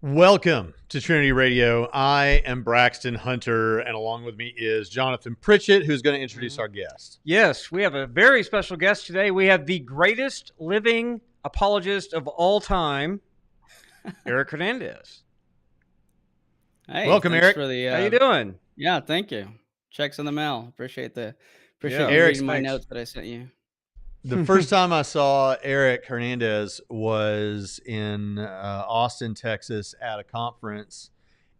Welcome to Trinity Radio. I am Braxton Hunter, and along with me is Jonathan Pritchett, who's going to introduce our guest. Yes, we have a very special guest today. We have the greatest living apologist of all time, Eric Hernandez. Hey, welcome, Eric. How you doing? Yeah, thank you. Checks in the mail. Appreciate you Eric's reading my notes that I sent you. The first time I saw Eric Hernandez was in Austin, Texas at a conference,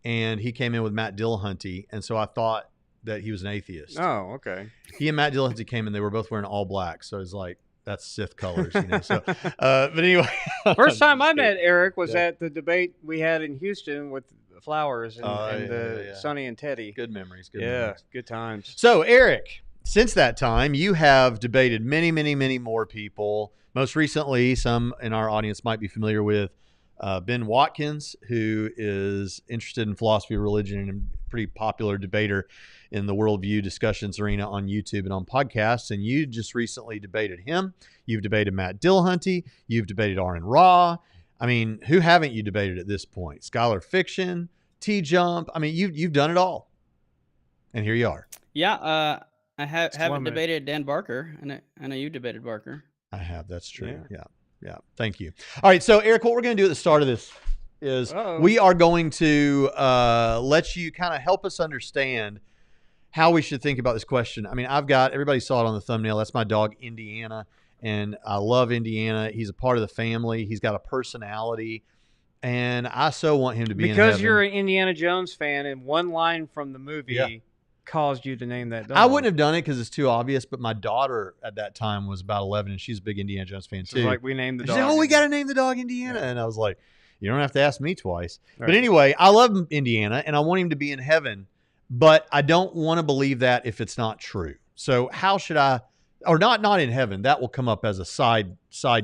and he came in with Matt Dillahunty, and so I thought that he was an atheist. Oh, okay. He and Matt Dillahunty came in, they were both wearing all black, so it's like, that's Sith colors, you know. So, but anyway. First time I met Eric was at the debate we had in Houston with Flowers and Sonny and Teddy. Good memories. Good times. So, Eric, since that time, you have debated many, many, many more people. Most recently, some in our audience might be familiar with Ben Watkins, who is interested in philosophy of religion and a pretty popular debater in the worldview discussions arena on YouTube and on podcasts. And you just recently debated him. You've debated Matt Dillahunty. You've debated Aaron Ra. I mean, who haven't you debated at this point? Scholar Fiction, T-Jump. I mean, you've done it all. And here you are. Yeah, I haven't debated Dan Barker, and I know you debated Barker. I have. That's true. Yeah. Thank you. All right. So, Eric, what we're going to do at the start of this is we are going to let you kind of help us understand how we should think about this question. I mean, everybody saw it on the thumbnail. That's my dog, Indiana, and I love Indiana. He's a part of the family. He's got a personality, and I so want him to be in heaven. Because you're an Indiana Jones fan, and one line from the movie caused you to name that dog. I wouldn't have done it because it's too obvious, but my daughter at that time was about 11, and she's a big Indiana Jones fan too. So like we named the dog. She said, we got to name the dog Indiana. And I was like, you don't have to ask me twice. Right. But anyway, I love Indiana, and I want him to be in heaven, but I don't want to believe that if it's not true. So how should I, or not in heaven, that will come up as a side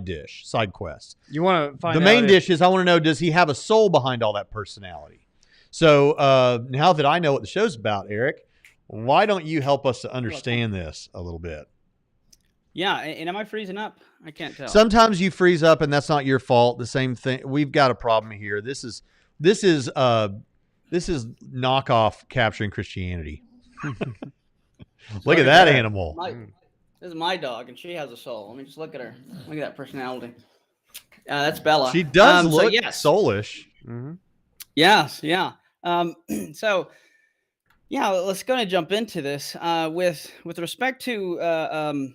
dish, side quest. You want to find the main dish is I want to know, does he have a soul behind all that personality? So now that I know what the show's about, Eric, why don't you help us to understand this a little bit? Yeah, and am I freezing up? I can't tell. Sometimes you freeze up, and that's not your fault. The same thing. We've got a problem here. This is knockoff capturing Christianity. Look at that animal. This is my dog, and she has a soul. Let me just look at her. Look at that personality. That's Bella. She does look soulish. Mm-hmm. Yes, yeah. So. Yeah, let's go and jump into this. With respect to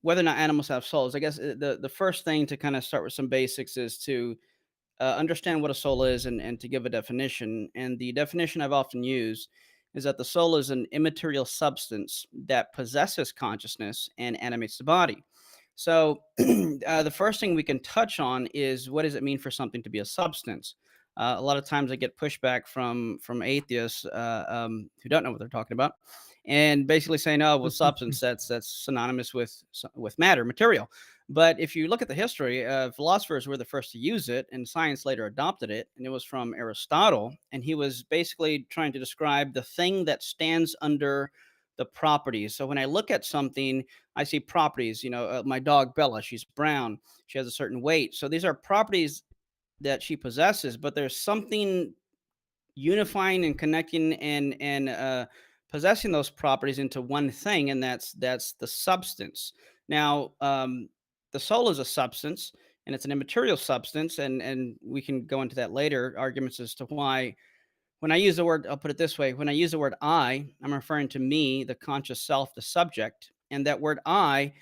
whether or not animals have souls, I guess the first thing to kind of start with some basics is to understand what a soul is and to give a definition. And the definition I've often used is that the soul is an immaterial substance that possesses consciousness and animates the body. So, the first thing we can touch on is, what does it mean for something to be a substance? A lot of times I get pushback from atheists who don't know what they're talking about, and basically saying, "Oh, well, substance, that's synonymous with matter, material." But if you look at the history, philosophers were the first to use it, and science later adopted it. And it was from Aristotle, and he was basically trying to describe the thing that stands under the properties. So when I look at something, I see properties. My dog Bella, she's brown, she has a certain weight. So these are properties that she possesses, but there's something unifying and connecting and possessing those properties into one thing, and that's the substance. Now, the soul is a substance, and it's an immaterial substance, and we can go into that later. Arguments as to why, when I use the word, I'll put it this way: when I use the word I'm referring to me, the conscious self, the subject, and that word I.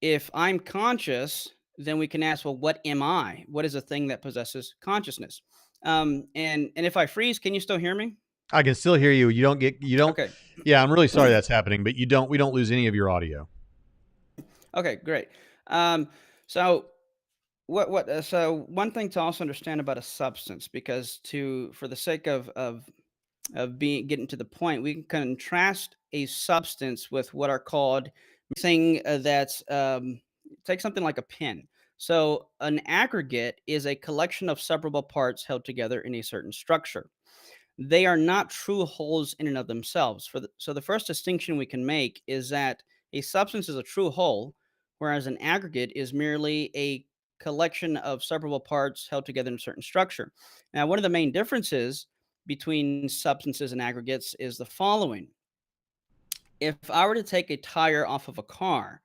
If I'm conscious, then we can ask, well, what am I? What is a thing that possesses consciousness? And if I freeze, can you still hear me? I can still hear you. You don't. Okay. Yeah, I'm really sorry that's happening, but we don't lose any of your audio. Okay, great. So so one thing to also understand about a substance, because for the sake of being getting to the point, we can contrast a substance with what are called thing that's take something like a pen. So an aggregate is a collection of separable parts held together in a certain structure. They are not true wholes in and of themselves. So the first distinction we can make is that a substance is a true whole, whereas an aggregate is merely a collection of separable parts held together in a certain structure. Now, one of the main differences between substances and aggregates is the following. If I were to take a tire off of a car,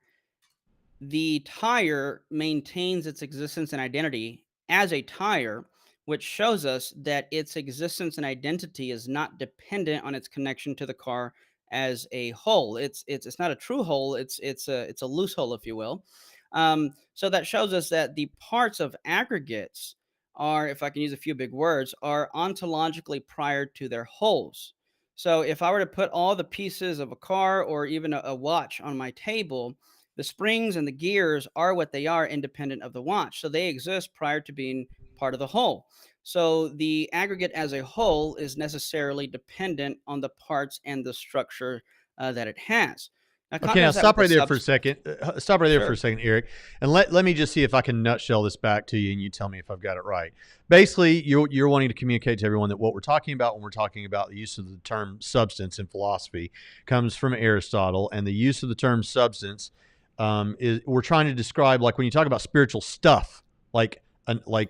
the tire maintains its existence and identity as a tire, which shows us that its existence and identity is not dependent on its connection to the car as a whole. It's not a true whole. It's a loose whole, if you will. So that shows us that the parts of aggregates are, if I can use a few big words, are ontologically prior to their wholes. So if I were to put all the pieces of a car or even a watch on my table, the springs and the gears are what they are, independent of the watch. So they exist prior to being part of the whole. So the aggregate as a whole is necessarily dependent on the parts and the structure that it has. Now, Okay, now contrast that with stop the right there for a substance. second. Stop right there for a Sure. second, Eric, and let me just see if I can nutshell this back to you, and you tell me if I've got it right. Basically, you're wanting to communicate to everyone that what we're talking about when we're talking about the use of the term substance in philosophy comes from Aristotle, and the use of the term substance is we're trying to describe, like when you talk about spiritual stuff, like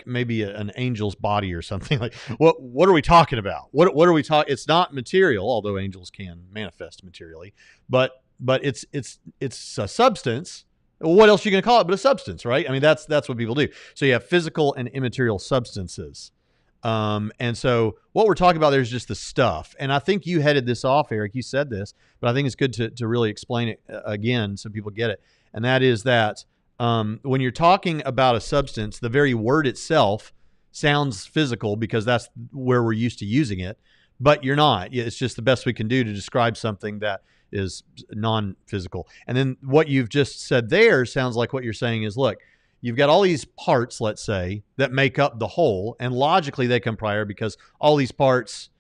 maybe an angel's body or something. Like what are we talking about? What are we talking? It's not material, although angels can manifest materially, but it's a substance. What else are you going to call it but a substance, right? I mean, that's what people do. So you have physical and immaterial substances. And so what we're talking about there is just the stuff. And I think you headed this off, Eric. You said this, but I think it's good to really explain it again so people get it. And that is that when you're talking about a substance, the very word itself sounds physical because that's where we're used to using it, but you're not. It's just the best we can do to describe something that is non-physical. And then what you've just said there sounds like what you're saying is, look, you've got all these parts, let's say, that make up the whole, and logically they come prior because all these parts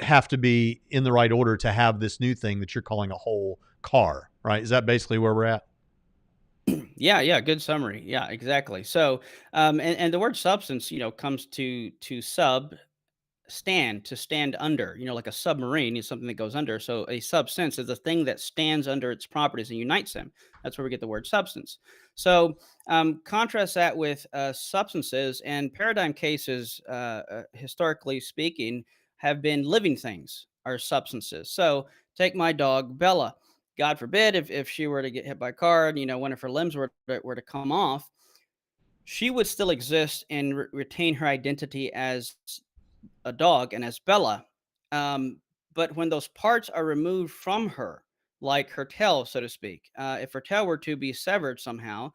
have to be in the right order to have this new thing that you're calling a whole car, right? Is that basically where we're at? Yeah, good summary. Yeah, exactly. So, and the word substance, comes to sub stand, to stand under, like a submarine is something that goes under. So a substance is a thing that stands under its properties and unites them. That's where we get the word substance. So contrast that with substances, and paradigm cases, historically speaking, have been living things are substances. So take my dog Bella. God forbid if she were to get hit by a car and one of her limbs were to come off, she would still exist and retain her identity as a dog and as Bella. But when those parts are removed from her, like her tail, so to speak, if her tail were to be severed somehow,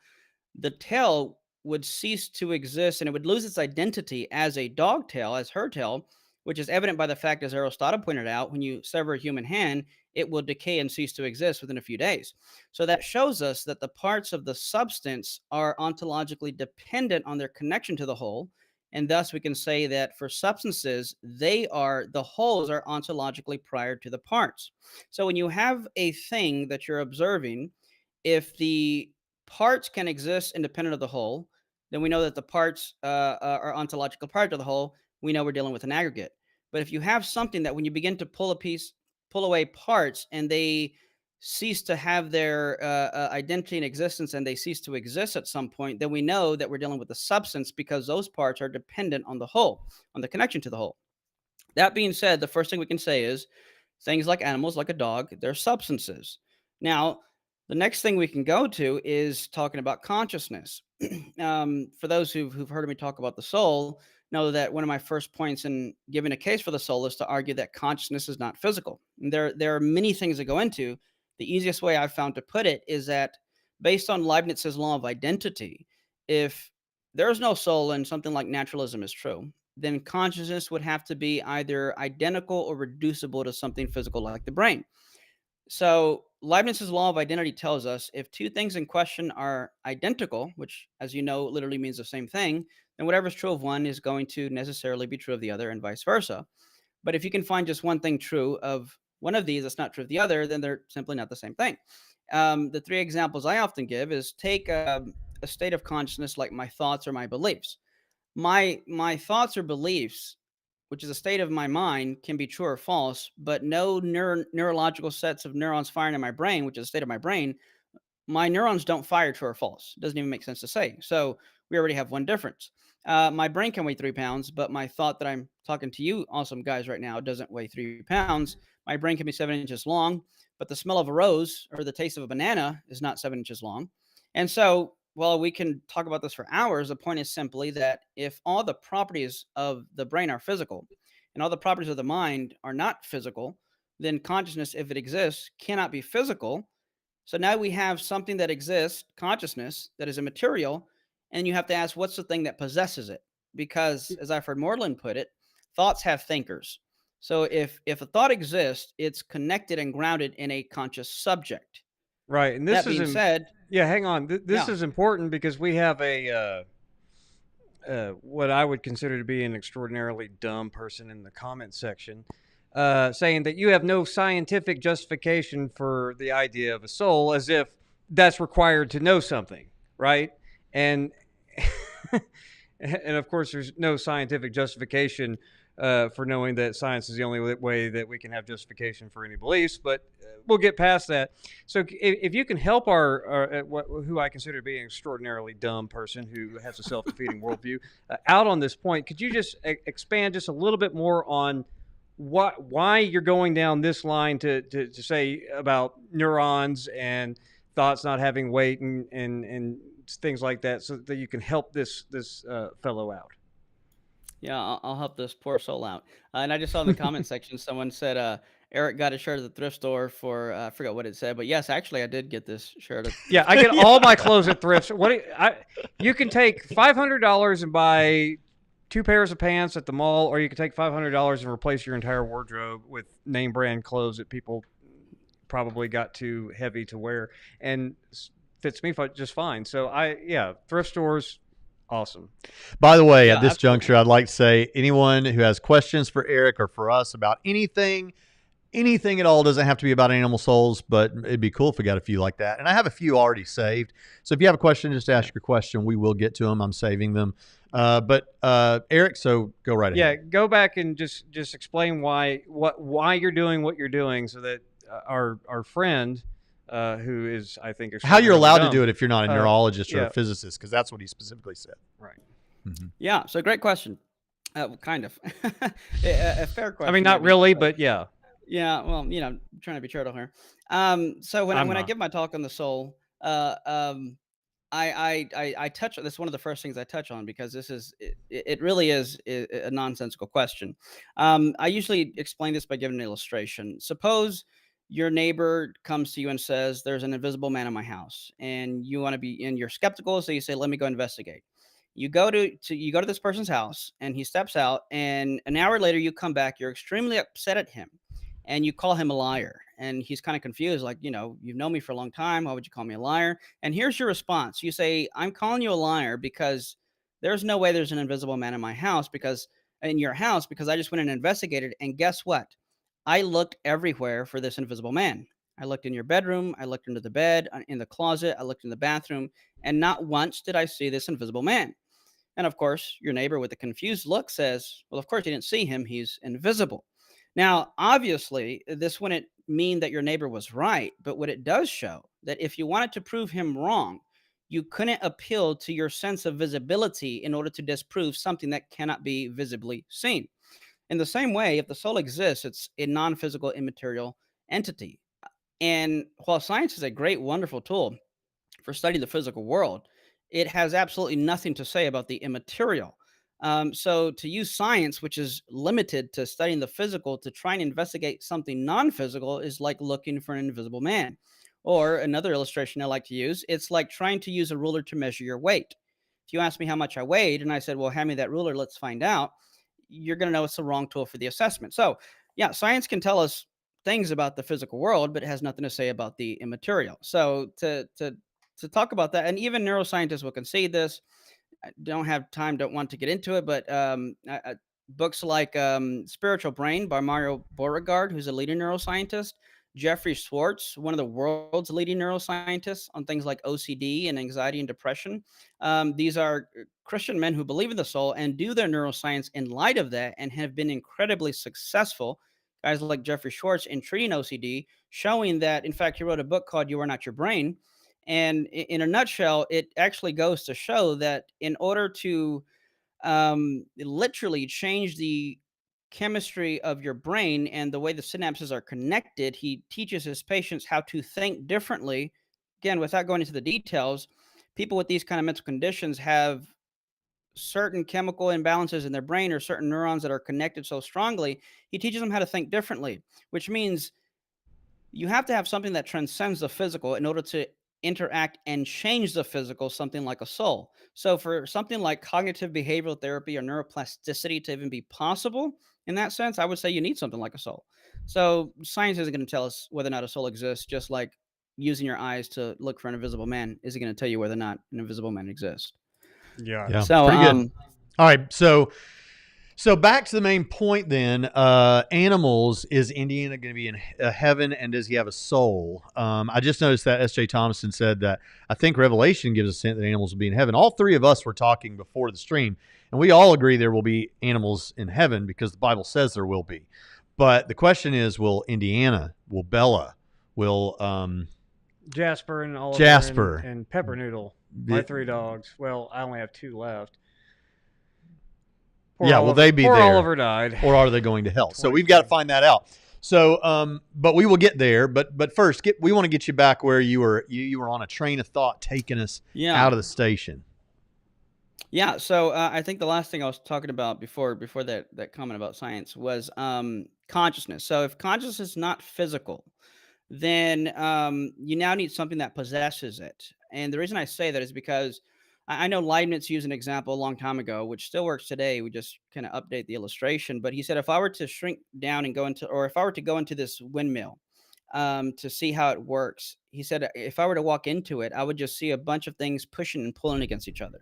the tail would cease to exist, and it would lose its identity as a dog tail, as her tail, which is evident by the fact, as Aristotle pointed out, when you sever a human hand, it will decay and cease to exist within a few days. So that shows us that the parts of the substance are ontologically dependent on their connection to the whole. And thus we can say that for substances, the wholes are ontologically prior to the parts. So when you have a thing that you're observing, if the parts can exist independent of the whole, then we know that the parts are ontological prior to the whole. We know we're dealing with an aggregate. But if you have something that when you begin to pull away parts, and they cease to have their identity and existence, and they cease to exist at some point, then we know that we're dealing with a substance, because those parts are dependent on the whole, on the connection to the whole. That being said, the first thing we can say is things like animals, like a dog, they're substances. Now, the next thing we can go to is talking about consciousness. For those who've heard me talk about the soul, know that one of my first points in giving a case for the soul is to argue that consciousness is not physical. And there are many things that go into. The easiest way I've found to put it is that, based on Leibniz's law of identity, if there is no soul and something like naturalism is true, then consciousness would have to be either identical or reducible to something physical like the brain. So Leibniz's law of identity tells us if two things in question are identical, which, as you know, literally means the same thing, then whatever's true of one is going to necessarily be true of the other, and vice versa. But if you can find just one thing true of one of these that's not true of the other, then they're simply not the same thing. The three examples I often give is take a state of consciousness like my thoughts or my beliefs. My thoughts or beliefs, which is a state of my mind, can be true or false, but no neurological sets of neurons firing in my brain, which is a state of my brain, my neurons don't fire true or false. It doesn't even make sense to say. So we already have one difference. My brain can weigh 3 pounds, but my thought that I'm talking to you awesome guys right now doesn't weigh 3 pounds. My brain can be 7 inches long, but the smell of a rose or the taste of a banana is not 7 inches long. And so, while we can talk about this for hours, the point is simply that if all the properties of the brain are physical and all the properties of the mind are not physical, then consciousness, if it exists, cannot be physical. So now we have something that exists, consciousness, that is immaterial, and you have to ask, what's the thing that possesses it? Because, as I've heard Moreland put it, thoughts have thinkers. So if a thought exists, it's connected and grounded in a conscious subject. Right, and That being said, yeah, hang on. This yeah, is important because we have a what I would consider to be an extraordinarily dumb person in the comment section, saying that you have no scientific justification for the idea of a soul, as if that's required to know something, right? And and of course, there's no scientific justification for knowing that science is the only way that we can have justification for any beliefs, but we'll get past that. So if you can help who I consider to be an extraordinarily dumb person who has a self-defeating worldview out on this point, could you just expand just a little bit more on why you're going down this line to say about neurons and thoughts not having weight and things like that, so that you can help this fellow out? yeah, I'll help this poor soul out. And I just saw in the comment section someone said Eric got a shirt at the thrift store for I forgot what it said, but yes, actually I did get this shirt. Yeah, I get all my clothes at thrifts. You can take $500 and buy 2 pairs of pants at the mall, or you can take $500 and replace your entire wardrobe with name brand clothes that people probably got too heavy to wear, and fits me just fine. So thrift stores, awesome. By the way, Yeah, at this absolutely. juncture, I'd like to say anyone who has questions for Eric or for us about anything at all, doesn't have to be about animal souls, but it'd be cool if we got a few like that. And I have a few already saved. So if you have a question, just ask your question. We will get to them. I'm saving them. But Eric, so go right ahead. Yeah, go back and just explain why you're doing what you're doing, so that our friend, who is, I think, how you're allowed dumb, to do it if you're not a neurologist or yeah. a physicist, because that's what he specifically said. Right. Mm-hmm. Yeah, so great question. Kind of a fair question. I mean, not maybe. really, but yeah. Yeah, well, I'm trying to be charitable here. So when I give my talk on the soul, I touch on this. One of the first things I touch on, because it really is a nonsensical question. I usually explain this by giving an illustration. Suppose your neighbor comes to you and says, "There's an invisible man in my house," and you're skeptical, so you say, "Let me go investigate." You go to this person's house, and he steps out, and an hour later you come back. You're extremely upset at him, and you call him a liar. And he's kind of confused, like, you've known me for a long time. Why would you call me a liar? And here's your response. You say, I'm calling you a liar because there's no way there's an invisible man in my house, because in your house, because I just went and investigated. And guess what? I looked everywhere for this invisible man. I looked in your bedroom. I looked under the bed, in the closet. I looked in the bathroom. And not once did I see this invisible man. And of course, your neighbor with a confused look says, well, of course, you didn't see him. He's invisible. Now, obviously, this wouldn't mean that your neighbor was right, but what it does show that if you wanted to prove him wrong, you couldn't appeal to your sense of visibility in order to disprove something that cannot be visibly seen. In the same way, if the soul exists, it's a non physical, immaterial entity. And while science is a great, wonderful tool for studying the physical world, it has absolutely nothing to say about the immaterial. So to use science, which is limited to studying the physical, to try and investigate something non-physical is like looking for an invisible man. Or another illustration I like to use, it's like trying to use a ruler to measure your weight. If you ask me how much I weighed and I said, well, hand me that ruler, let's find out, you're going to know it's the wrong tool for the assessment. So, yeah, science can tell us things about the physical world, but it has nothing to say about the immaterial. So to talk about that, and even neuroscientists will concede this. I don't have time, don't want to get into it, but books like Spiritual Brain by Mario Beauregard, who's a leading neuroscientist, Jeffrey Schwartz, one of the world's leading neuroscientists on things like OCD and anxiety and depression. These are Christian men who believe in the soul and do their neuroscience in light of that and have been incredibly successful. Guys like Jeffrey Schwartz in treating OCD, showing that, in fact, he wrote a book called You Are Not Your Brain. And in a nutshell, it actually goes to show that in order to literally change the chemistry of your brain and the way the synapses are connected, he teaches his patients how to think differently. Again, without going into the details, people with these kind of mental conditions have certain chemical imbalances in their brain or certain neurons that are connected so strongly. He teaches them how to think differently, which means you have to have something that transcends the physical in order to interact and change the physical, something like a soul. So, for something like cognitive behavioral therapy or neuroplasticity to even be possible in that sense, I would say you need something like a soul. So, science isn't going to tell us whether or not a soul exists, just like using your eyes to look for an invisible man isn't going to tell you whether or not an invisible man exists. Yeah. Yeah, So, pretty good. All right, so back to the main point then. Animals, is Indiana going to be in heaven, and does he have a soul? I just noticed that S.J. Thomason said that I think Revelation gives us a hint that animals will be in heaven. All three of us were talking before the stream, and we all agree there will be animals in heaven because the Bible says there will be. But the question is, will Indiana, will Bella, will Jasper and Oliver Jasper, and Pepper Noodle, my three dogs. Well, I only have two left. Poor will Oliver, they be poor there? Oliver died. Or are they going to hell? So we've got to find that out. So, but we will get there. But first, we want to get you back where you were on a train of thought taking us out of the station. Yeah. So I think the last thing I was talking about before that comment about science was consciousness. So if consciousness is not physical, then you now need something that possesses it. And the reason I say that is because I know Leibniz used an example a long time ago, which still works today. We just kind of update the illustration. But he said, if I were to shrink down and go into, or if I were to go into this windmill to see how it works, he said, if I were to walk into it, I would just see a bunch of things pushing and pulling against each other.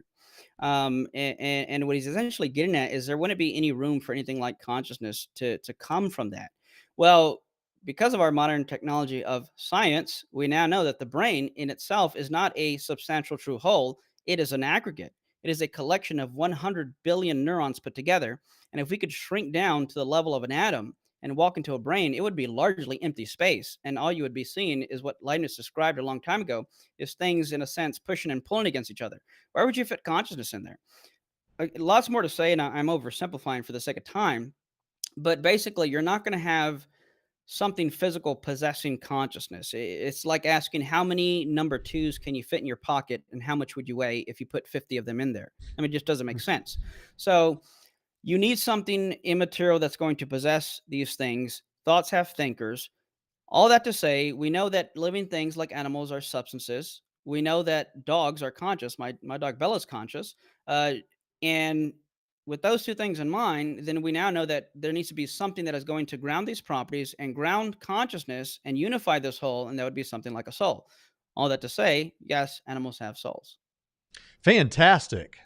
And what he's essentially getting at is there wouldn't be any room for anything like consciousness to come from that. Well, because of our modern technology of science, we now know that the brain in itself is not a substantial true whole. It is an aggregate. It is a collection of 100 billion neurons put together. And if we could shrink down to the level of an atom and walk into a brain, it would be largely empty space. And all you would be seeing is what Leibniz described a long time ago, is things, in a sense, pushing and pulling against each other. Where would you fit consciousness in there? Lots more to say, and I'm oversimplifying for the sake of time. But basically, you're not going to have something physical possessing consciousness. It's like asking how many number twos can you fit in your pocket and how much would you weigh if you put 50 of them in there? I mean, it just doesn't make sense. So you need something immaterial that's going to possess these things. Thoughts have thinkers. All that to say, we know that living things like animals are substances. We know that dogs are conscious. My dog Bella's conscious. And with those two things in mind, then we now know that there needs to be something that is going to ground these properties and ground consciousness and unify this whole, and that would be something like a soul. All that to say, yes, animals have souls. Fantastic.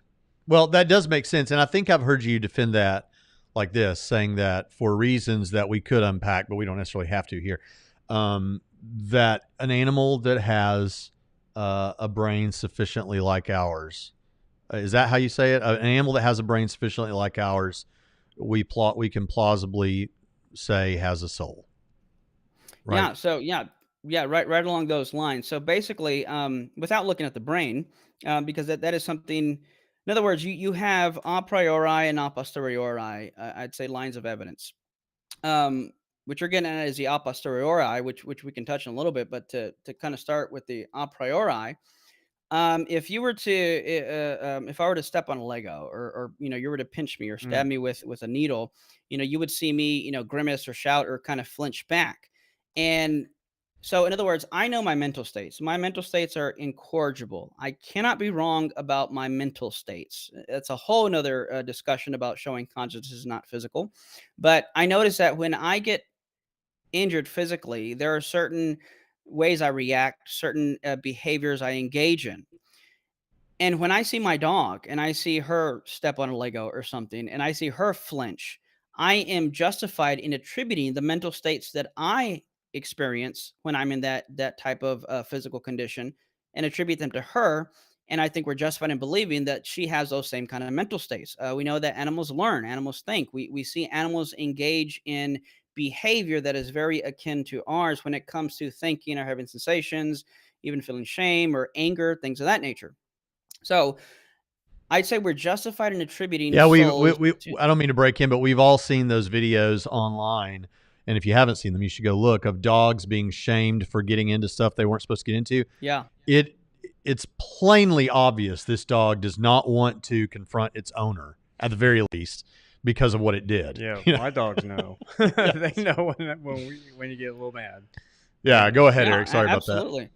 Well, that does make sense. And I think I've heard you defend that like this, saying that for reasons that we could unpack, but we don't necessarily have to here, that an animal that has a brain sufficiently like ours, is that how you say it? An animal that has a brain sufficiently like ours, we can plausibly say has a soul, right? Yeah. So yeah, right along those lines. So basically, without looking at the brain, because that is something. In other words, you have a priori and a posteriori. I'd say lines of evidence. What you're getting at is the a posteriori, which we can touch on a little bit, but to kind of start with the a priori, if you were to, if I were to step on a Lego, or you were to pinch me or stab Mm. me with a needle, you would see me, grimace or shout or kind of flinch back. And so, in other words, I know my mental states. My mental states are incorrigible. I cannot be wrong about my mental states. It's a whole nother discussion about showing consciousness is not physical. But I notice that when I get injured physically, there are certain ways I react, certain behaviors I engage in. And when I see my dog and I see her step on a Lego or something and I see her flinch, I am justified in attributing the mental states that I experience when I'm in that type of physical condition and attribute them to her. And I think we're justified in believing that she has those same kind of mental states. We know that animals learn, animals think. We see animals engage in behavior that is very akin to ours when it comes to thinking or having sensations, even feeling shame or anger, things of that nature. So I'd say we're justified in attributing Yeah, souls to. I don't mean to break in, but we've all seen those videos online. And if you haven't seen them, you should go look, of dogs being shamed for getting into stuff they weren't supposed to get into. Yeah, It it's plainly obvious this dog does not want to confront its owner, at the very least, because of what it did. Yeah, You know? my dogs know. They Yes. know when you get a little mad. Yeah, go ahead, yeah, Eric. Sorry about that. absolutely.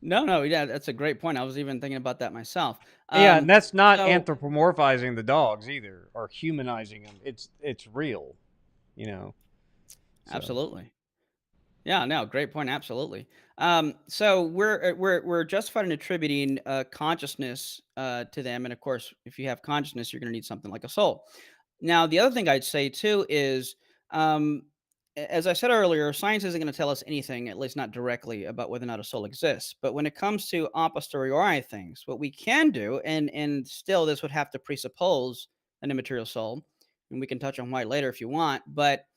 No, yeah, that's a great point. I was even thinking about that myself. Yeah, and that's not So anthropomorphizing the dogs either, or humanizing them. It's real, you know. So absolutely. Yeah, no, great point. Absolutely. So we're justified in attributing consciousness to them, and of course, if you have consciousness, you're going to need something like a soul. Now, the other thing I'd say too is, um, as I said earlier, science isn't going to tell us anything, at least not directly, about whether or not a soul exists. But when it comes to a posteriori things, what we can do, and still this would have to presuppose an immaterial soul, and we can touch on why later if you want, but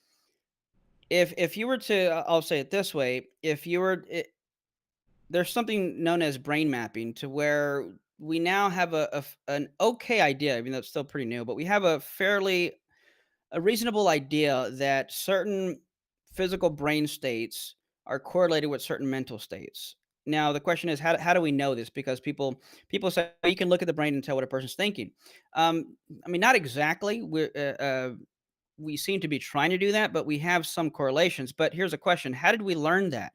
if you were to, I'll say it this way, if you were there's something known as brain mapping to where we now have an okay idea, even though it's still pretty new, but we have a reasonable idea that certain physical brain states are correlated with certain mental states. Now the question is, how do we know this? Because people say, "Oh, you can look at the brain and tell what a person's thinking." I mean, not exactly. We seem to be trying to do that, but we have some correlations. But here's a question: how did we learn that?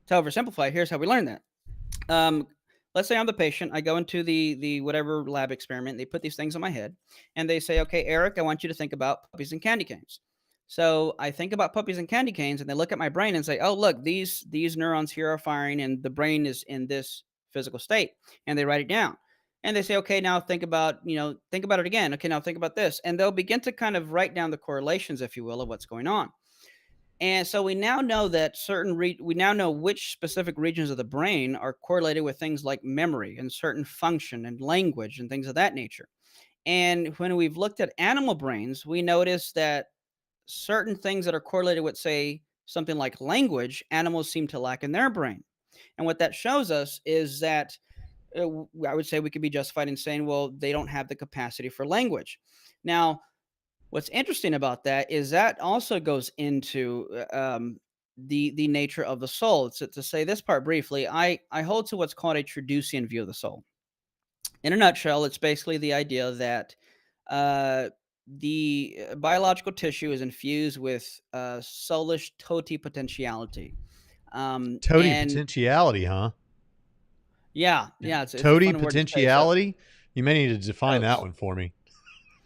To oversimplify, here's how we learn that. Um, let's say I'm the patient. I go into the whatever lab experiment. They put these things on my head, and they say, "Okay, Eric, I want you to think about puppies and candy canes." So I think about puppies and candy canes, and they look at my brain and say, "Oh, look, these neurons here are firing, and the brain is in this physical state." And they write it down, and they say, "Okay, now think about it again. Okay, now think about this," and they'll begin to kind of write down the correlations, if you will, of what's going on. And so we now know that we now know which specific regions of the brain are correlated with things like memory and certain function and language and things of that nature. And when we've looked at animal brains, we notice that certain things that are correlated with, say, something like language, animals seem to lack in their brain. And what that shows us is that I would say we could be justified in saying, well, they don't have the capacity for language. Now, what's interesting about that is that also goes into the nature of the soul. To say this part briefly, I hold to what's called a Traducian view of the soul. In a nutshell, it's basically the idea that uh, the biological tissue is infused with soulish potentiality. Toady And potentiality, huh? yeah, it's a Toady fun word to say. So potentiality. You may need to define So, that one for me,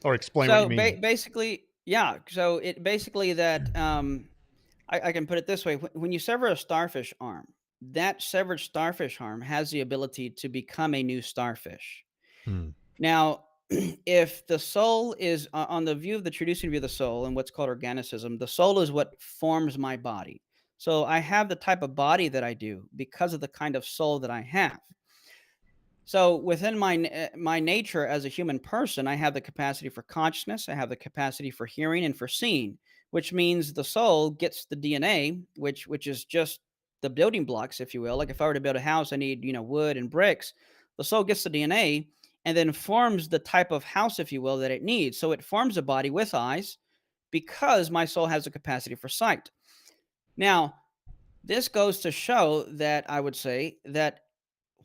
or explain what you so mean. basically, yeah. So it basically that I can put it this way: when you sever a starfish arm, that severed starfish arm has the ability to become a new starfish. Hmm. Now, if the soul is on the view of the traditional view of the soul and what's called organicism, the soul is what forms my body. So I have the type of body that I do because of the kind of soul that I have. So within my nature as a human person, I have the capacity for consciousness, I have the capacity for hearing and for seeing, which means the soul gets the DNA, which is just the building blocks, if you will. Like if I were to build a house, I need, wood and bricks. The soul gets the DNA and then forms the type of house, if you will, that it needs. So it forms a body with eyes because my soul has the capacity for sight. Now, this goes to show that I would say that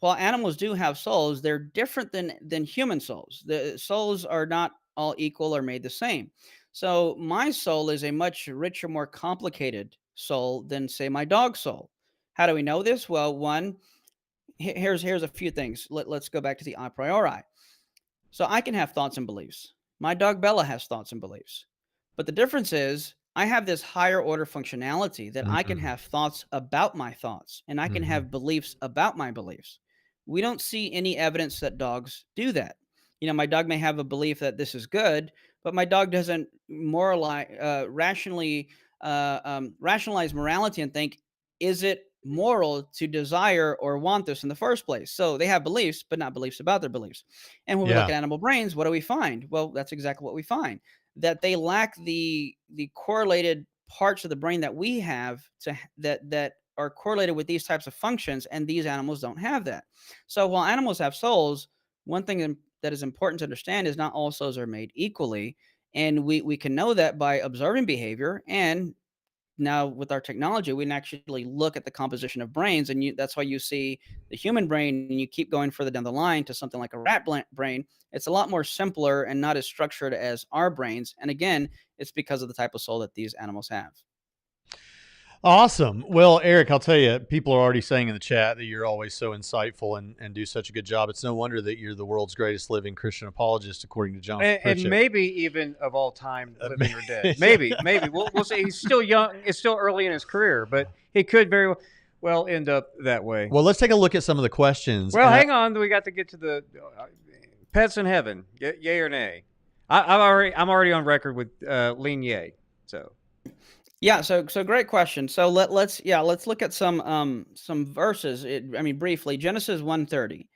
while animals do have souls, they're different than human souls. The souls are not all equal or made the same. So my soul is a much richer, more complicated soul than say my dog's soul. How do we know this? Well, one, here's a few things. Let's go back to the a priori. So I can have thoughts and beliefs. My dog Bella has thoughts and beliefs. But the difference is I have this higher order functionality that I can Mm-hmm. have thoughts about my thoughts and I can Mm-hmm. have beliefs about my beliefs. We don't see any evidence that dogs do that. My dog may have a belief that this is good, but my dog doesn't rationalize morality and think, is it moral to desire or want this in the first place? So they have beliefs, but not beliefs about their beliefs. And when we look Yeah. at animal brains, what do we find? Well, that's exactly what we find, that they lack the correlated parts of the brain that we have that are correlated with these types of functions, and these animals don't have that. So while animals have souls, one thing that is important to understand is not all souls are made equally, and we can know that by observing behavior. And now with our technology, we can actually look at the composition of brains, and that's why you see the human brain, and you keep going further down the line to something like a rat brain. It's a lot more simpler and not as structured as our brains. And again, it's because of the type of soul that these animals have. Awesome. Well, Eric, I'll tell you, people are already saying in the chat that you're always so insightful and do such a good job. It's no wonder that you're the world's greatest living Christian apologist, according to Jonathan And Pritchett. maybe even of all time, living or dead. Maybe we'll say he's still young. It's still early in his career, but he could very well end up that way. Well, let's take a look at some of the questions. Well, hang on. We got to get to the pets in heaven. Yay or nay? I'm already on record with lean yay. So Yeah, so great question. So let's look at some verses. Briefly, Genesis 1:30.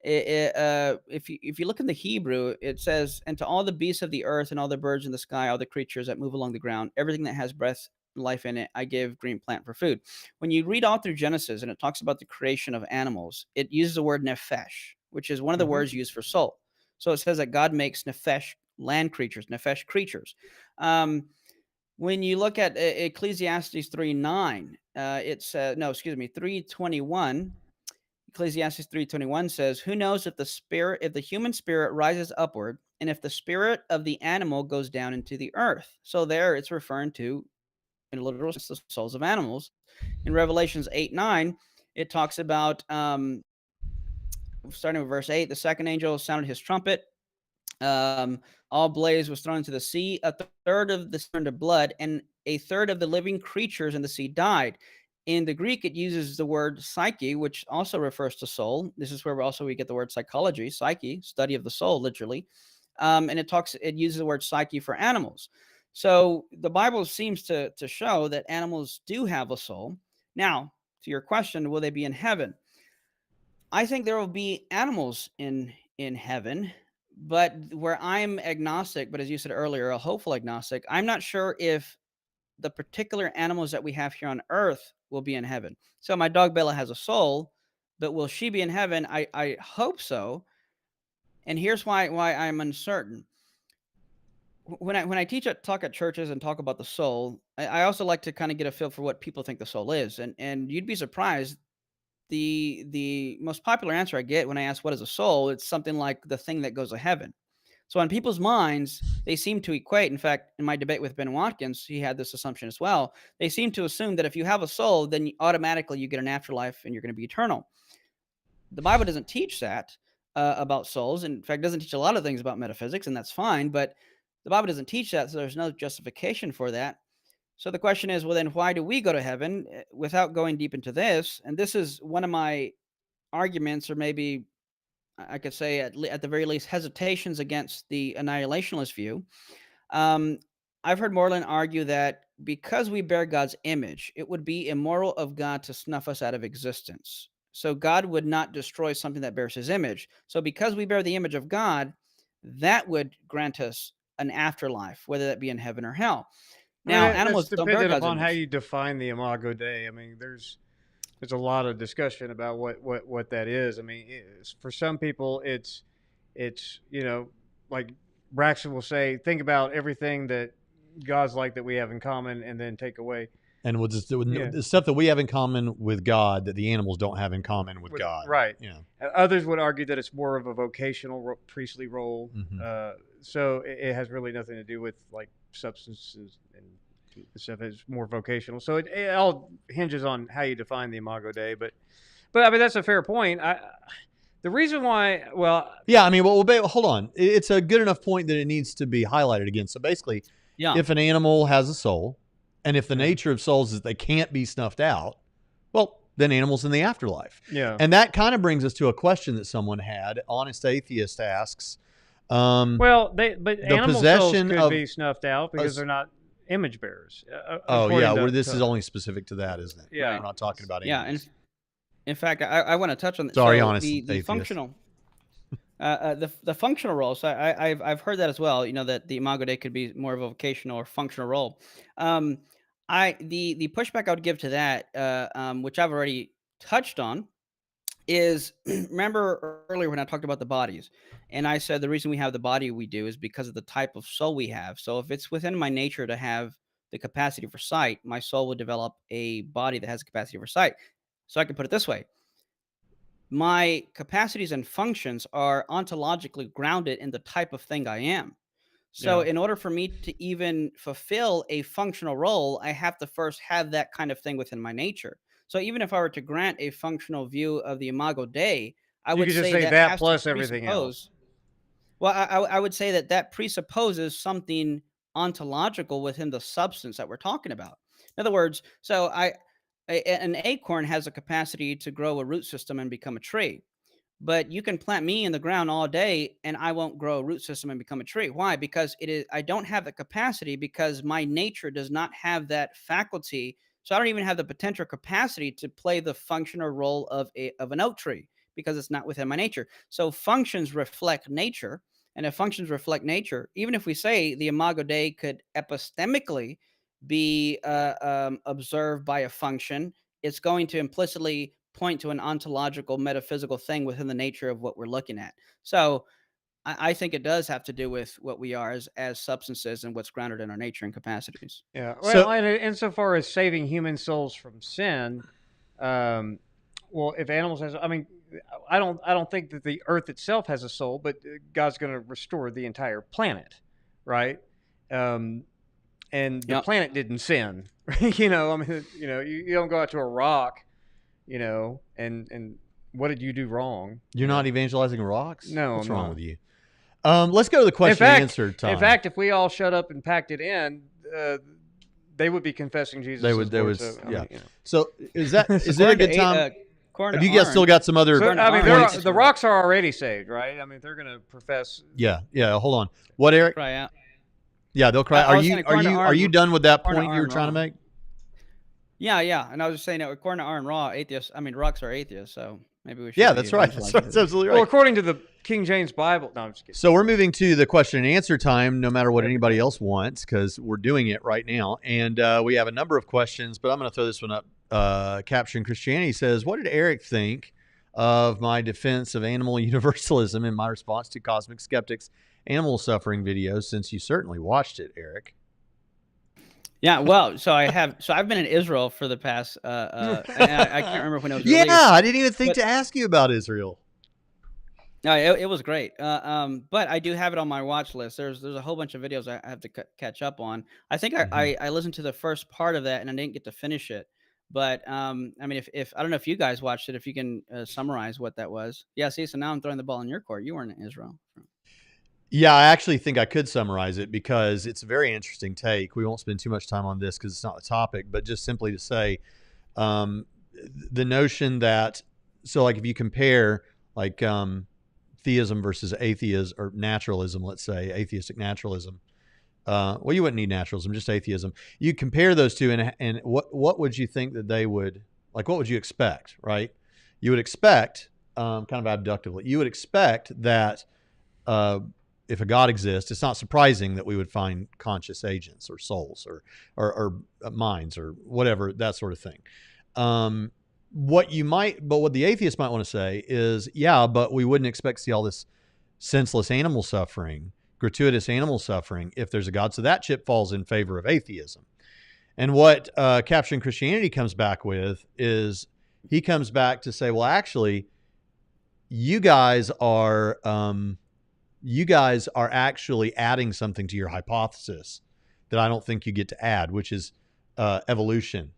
If you look in the Hebrew, it says, "And to all the beasts of the earth and all the birds in the sky, all the creatures that move along the ground, everything that has breath, life in it, I give green plant for food." When you read all through Genesis and it talks about the creation of animals, it uses the word nephesh, which is one of the words used for soul. So it says that God makes nephesh land creatures, nephesh creatures. When you look at Ecclesiastes 3:9, it says, no, excuse me, 3:21. Ecclesiastes 3:21 says, "Who knows if the human spirit rises upward, and if the spirit of the animal goes down into the earth?" So there, it's referring to, in a literal sense, the souls of animals. In Revelations 8:9, it talks about, starting with verse 8, the second angel sounded his trumpet. All blaze was thrown into the sea. A third of the sea turned to blood, and a third of the living creatures in the sea died. In the Greek, it uses the word psyche, which also refers to soul. This is where we get the word psychology, psyche, study of the soul, literally. And it uses the word psyche for animals. So the Bible seems to show that animals do have a soul. Now, to your question, will they be in heaven? I think there will be animals in heaven, but where I'm agnostic, but as you said earlier, a hopeful agnostic, I'm not sure if the particular animals that we have here on earth will be in heaven. So my dog Bella has a soul, but will she be in heaven? I hope so. And here's why I'm uncertain. When I talk at churches and talk about the soul, I also like to kind of get a feel for what people think the soul is. And you'd be surprised, the most popular answer I get when I ask what is a soul, it's something like the thing that goes to heaven. So in people's minds, they seem to equate. In fact, in my debate with Ben Watkins, he had this assumption as well. They seem to assume that if you have a soul, then automatically you get an afterlife and you're going to be eternal. The Bible doesn't teach that. about souls. In fact, it doesn't teach a lot of things about metaphysics, and that's fine. But the Bible doesn't teach that, so there's no justification for that. So the question is, well, then why do we go to heaven? Without going deep into this, and this is one of my arguments, or maybe I could say at the very least hesitations against the annihilationist view. Um, I've heard Moreland argue that because we bear God's image, it would be immoral of God to snuff us out of existence. So God would not destroy something that bears his image. So because we bear the image of God, that would grant us an afterlife, whether that be in heaven or hell. I mean, Now, that's animals don't bear dependent God's upon how image. you define the Imago Dei. I mean, there's a lot of discussion about what that is. I mean, for some people, it's like Braxton will say, think about everything that God's like that we have in common, and then take away. And with Yeah. the stuff that we have in common with God that the animals don't have in common with God. Right. Yeah. Others would argue that it's more of a vocational priestly role. Mhm. So it has really nothing to do with like substances and stuff. It's more vocational. So it all hinges on how you define the Imago Dei. But I mean, that's a fair point. The reason why, well, Yeah, I mean, well, hold on. It's a good enough point that it needs to be highlighted again. So basically, Yeah. if an animal has a soul, and if the Yeah. nature of souls is they can't be snuffed out, well, then animals in the afterlife. Yeah. And that kind of brings us to a question that someone had. Honest Atheist asks. Well, but animal souls possession could of be snuffed out because they're not image bearers. Oh, yeah. according Well, to- this to- is only specific to that, isn't it? Yeah. We're not talking about Yeah, animals. and in fact, I want to touch on Sorry, so honest the atheist. functional, the functional role. So I've heard that as well. You know that the Imago Dei could be more of a vocational or functional role. Um, the pushback I would give to that, which I've already touched on, is remember earlier when I talked about the bodies, and I said the reason we have the body we do is because of the type of soul we have. So if it's within my nature to have the capacity for sight, my soul would develop a body that has the capacity for sight. So I can put it this way: my capacities and functions are ontologically grounded in the type of thing I am. So, Yeah. in order for me to even fulfill a functional role, I have to first have that kind of thing within my nature. So, even if I were to grant a functional view of the Imago Dei, I You would could just say say that that has plus to everything else. presuppose. Well, I would say that that presupposes something ontological within the substance that we're talking about. In other words, so an acorn has a capacity to grow a root system and become a tree. But you can plant me in the ground all day and I won't grow a root system and become a tree. Why? Because I don't have the capacity, because my nature does not have that faculty. So I don't even have the potential capacity to play the function or role of an oak tree, because it's not within my nature. So functions reflect nature. And if functions reflect nature, even if we say the Imago Dei could epistemically be observed by a function, it's going to implicitly point to an ontological metaphysical thing within the nature of what we're looking at. So I think it does have to do with what we are as substances and what's grounded in our nature and capacities. Yeah. So- Well, and insofar as saving human souls from sin, well, if animals has, I mean, I don't think that the Earth itself has a soul, but God's going to restore the entire planet, right? And the Yep. planet didn't sin. I mean, you don't go out to a rock, and what did you do wrong? You're not evangelizing rocks? No, What's I'm wrong not. with you? Let's go to the question and answer time. In fact, if we all shut up and packed it in, they would be confessing Jesus. They would- as they Lord, would- so, yeah. So is it a According good to time? according Have to you guys Aaron- still got some other? So, I mean, points. the rocks are already saved, right? I mean, they're going to profess. Yeah. Hold on. What, Eric? Cry out. Yeah, they'll cry. I Are was you saying according to are Aaron- you done with that according to point you were Aaron trying to Ra. make? Yeah. And I was just saying that according to Aaron Raw, atheists. I mean, rocks are atheists. So maybe we should. Yeah, be that's right. That's evangelizing. absolutely Well, right. according to the King James Bible. No, I'm just kidding. So we're moving to the question and answer time, no matter what anybody else wants, because we're doing it right now. And we have a number of questions, but I'm going to throw this one up. Capturing Christianity says, what did Eric think of my defense of animal universalism in my response to Cosmic Skeptics' animal suffering videos, since you certainly watched it, Eric? Yeah, well, so I've been in Israel for the past, and I can't remember when it was released. Yeah, I didn't even think But- to ask you about Israel. No, it was great. But I do have it on my watch list. There's a whole bunch of videos I have to catch up on. I think I listened to the first part of that and I didn't get to finish it. But I mean, if I don't know if you guys watched it, if you can summarize what that was. Yeah. See, so now I'm throwing the ball in your court. You weren't in Israel. Yeah, I actually think I could summarize it because it's a very interesting take. We won't spend too much time on this because it's not the topic, but just simply to say um, the notion that, so like if you compare like theism versus atheism or naturalism, let's say atheistic naturalism. Well, you wouldn't need naturalism, just atheism. You compare those two, and what would you think that they would like? What would you expect? Right? You would expect, kind of abductively, you would expect that uh, if a God exists, it's not surprising that we would find conscious agents or souls or minds or whatever, that sort of thing. What the atheist might want to say is, yeah, but we wouldn't expect to see all this senseless animal suffering, gratuitous animal suffering if there's a God. So that chip falls in favor of atheism. And what Capturing Christianity comes back with is he comes back to say, well, actually, you guys are actually adding something to your hypothesis that I don't think you get to add, which is evolution.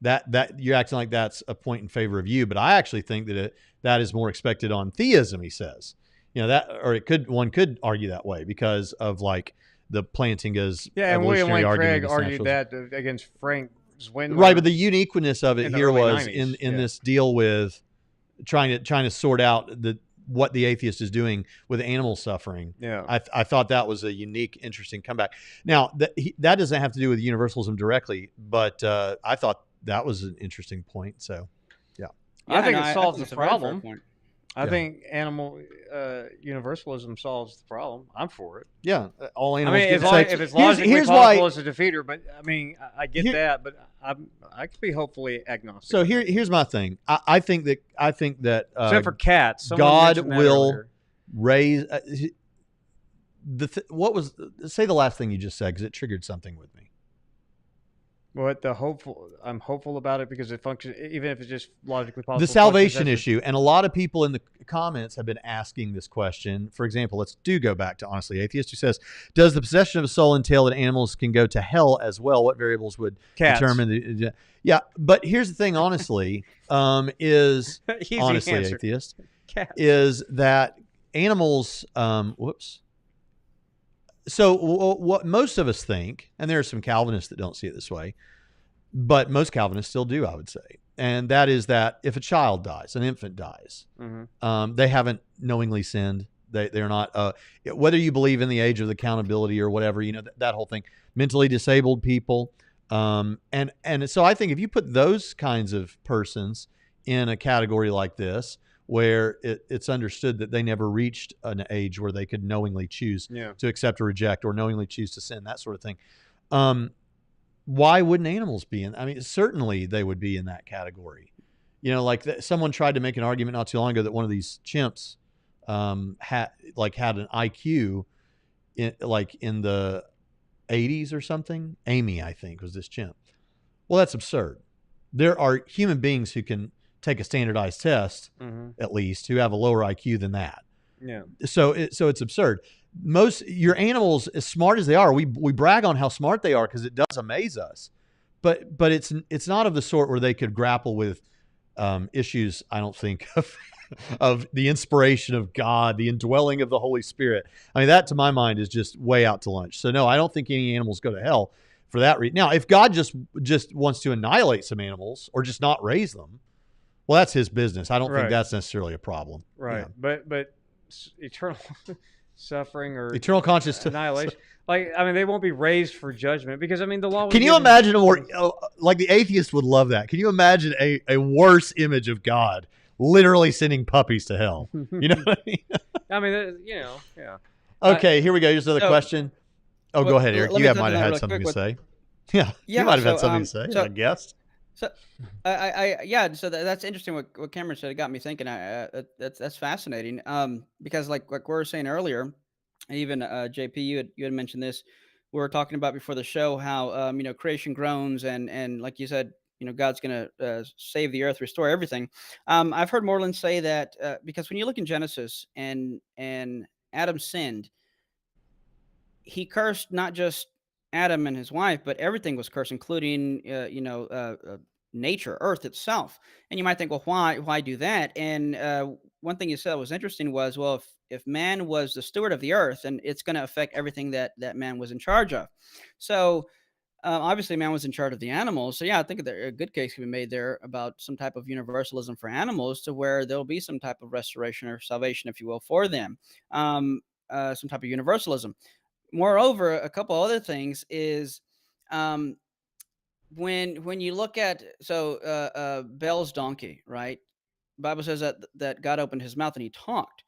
That you're acting like that's a point in favor of you, but I actually think that that is more expected on theism. He says, one could argue that way because of like the Plantinga's and William evolutionary Lane argument. Craig argued that against Frank Zwindler. Right, but the uniqueness of it in the here early was 90s, in this deal with trying to sort out what the atheist is doing with animal suffering. Yeah, I thought that was a unique, interesting comeback. Now that doesn't have to do with universalism directly, but I thought that was an interesting point. So, yeah, I think it solves the problem. I Yeah. think universalism solves the problem. I'm for it. Yeah, all I animals. mean, get if it's logically possible as a defeater, but I mean, I get that, but I could be hopefully agnostic. So here's my thing. I think that except for cats, someone God mentioned that will earlier. raise what was say the last thing you just said because it triggered something with me. What I'm hopeful about it because it functions, even if it's just logically possible. The salvation issue, and a lot of people in the comments have been asking this question. For example, let's go back to Honestly Atheist, who says, "Does the possession of a soul entail that animals can go to hell as well? What variables would determine the?" Yeah, but here's the thing. Honestly, is Honestly answer. Atheist Cats. is that animals. So what most of us think, and there are some Calvinists that don't see it this way, but most Calvinists still do, I would say. And that is that if a child dies, an infant dies, they haven't knowingly sinned. They're not, whether you believe in the age of accountability or whatever, that whole thing, mentally disabled people. And so I think if you put those kinds of persons in a category like this, where it's understood that they never reached an age where they could knowingly choose to accept or reject or knowingly choose to sin, that sort of thing. Why wouldn't animals be in? I mean, certainly they would be in that category. Like someone tried to make an argument not too long ago that one of these chimps had an IQ in the 80s or something. Amy, I think, was this chimp. Well, that's absurd. There are human beings who can take a standardized test, at least, who have a lower IQ than that. Yeah. So it's absurd. Your animals, as smart as they are, we brag on how smart they are because it does amaze us. But it's not of the sort where they could grapple with issues, I don't think, of the inspiration of God, the indwelling of the Holy Spirit. I mean, that to my mind is just way out to lunch. So no, I don't think any animals go to hell for that reason. Now, if God just wants to annihilate some animals or just not raise them, well, that's his business. I don't think that's necessarily a problem. Right. Yeah. But eternal suffering or eternal conscious annihilation, they won't be raised for judgment because, the law. Can you imagine like the atheist would love that? Can you imagine a worse image of God literally sending puppies to hell? You know what I mean? Yeah. Okay, here we go. Here's another question. Oh, go ahead, Eric. You might have had something to say. Yeah, you might have had something to say, I guess. So, So that's interesting. What Cameron said, it got me thinking. That's fascinating. Because like we were saying earlier, even JP, you had mentioned this. We were talking about before the show how creation groans and like you said, God's going to save the earth, restore everything. I've heard Moreland say that because when you look in Genesis and Adam sinned, he cursed not just Adam and his wife, but everything was cursed, including nature, Earth itself. And you might think, well, why do that? And one thing you said was interesting was, well, if man was the steward of the earth, and it's going to affect everything that man was in charge of. So obviously, man was in charge of the animals. So yeah, I think that a good case can be made there about some type of universalism for animals, to where there'll be some type of restoration or salvation, if you will, for them. Some type of universalism. Moreover, a couple other things is, um, when you look at, so Bell's donkey, right? Bible says that God opened his mouth and he talked.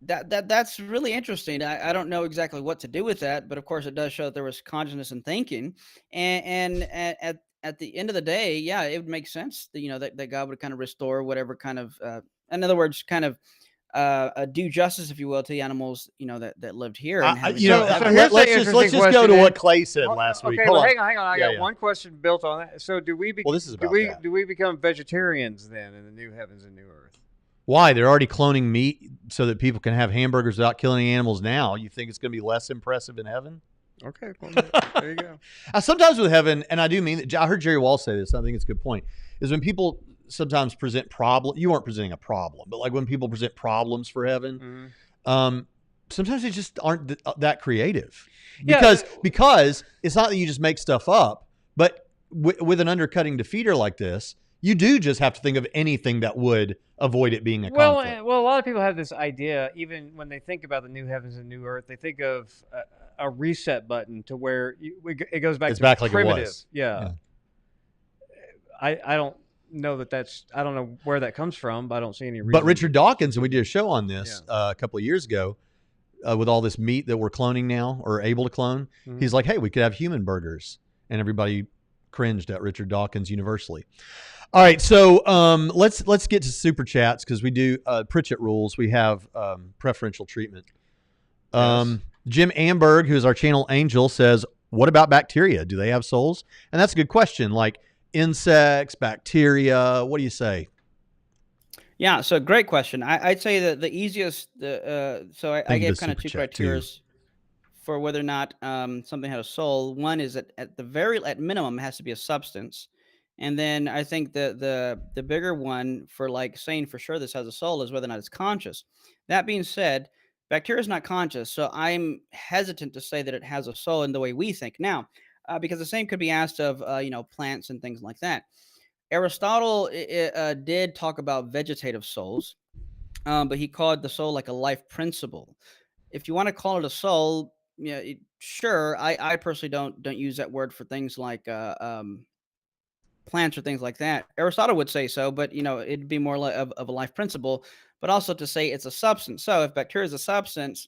That's really interesting. I don't know exactly what to do with that, but of course it does show that there was consciousness and thinking. And at the end of the day, yeah, it would make sense that, that God would kind of restore whatever kind of, in other words, kind of do justice, if you will, to the animals, that lived here and have So have here's the let's interesting just go question to then. what Clay said last week. Okay, Hold well, on. hang on. I Yeah, got yeah. one question built on that. So, do we Well, this is do about we that. do we become vegetarians then in the new heavens and new earth? Why? They're already cloning meat so that people can have hamburgers without killing any animals now. You think it's going to be less impressive in heaven? Okay, well, there you go. Sometimes with heaven, and I do mean that, I heard Jerry Wall say this, I think it's a good point, is when people sometimes present you weren't presenting a problem, but like when people present problems for heaven, sometimes they just aren't that creative. Because it's not that you just make stuff up, but with an undercutting defeater like this, you do just have to think of anything that would avoid it being a conflict. Well, a lot of people have this idea, even when they think about the new heavens and new earth, they think of a reset button to where it goes back It's to back like it primitive. was. Yeah. I don't know I don't know where that comes from, but I don't see any reason. But Richard Dawkins, and we did a show on this a couple of years ago, with all this meat that we're cloning now, or able to clone, he's like, hey, we could have human burgers. And everybody cringed at Richard Dawkins universally. All right, so let's get to super chats, because we do Pritchett rules. We have preferential treatment. Yes. Jim Amberg, who is our channel angel, says, what about bacteria? Do they have souls? And that's a good question. Like insects, bacteria, what do you say? Yeah, so great question. I'd say that the easiest, so I Thank you gave for kind of super two chat, criteria too. for whether or not something had a soul. One is that at minimum, it has to be a substance. And then I think the bigger one for like saying for sure this has a soul is whether or not it's conscious. That being said, bacteria is not conscious, so I'm hesitant to say that it has a soul in the way we think now, because the same could be asked of plants and things like that. Aristotle did talk about vegetative souls, but he called the soul like a life principle. If you want to call it a soul, yeah, sure. I personally don't use that word for things like plants or things like that. Aristotle would say so, but it'd be more like of a life principle. But also to say it's a substance. So if bacteria is a substance,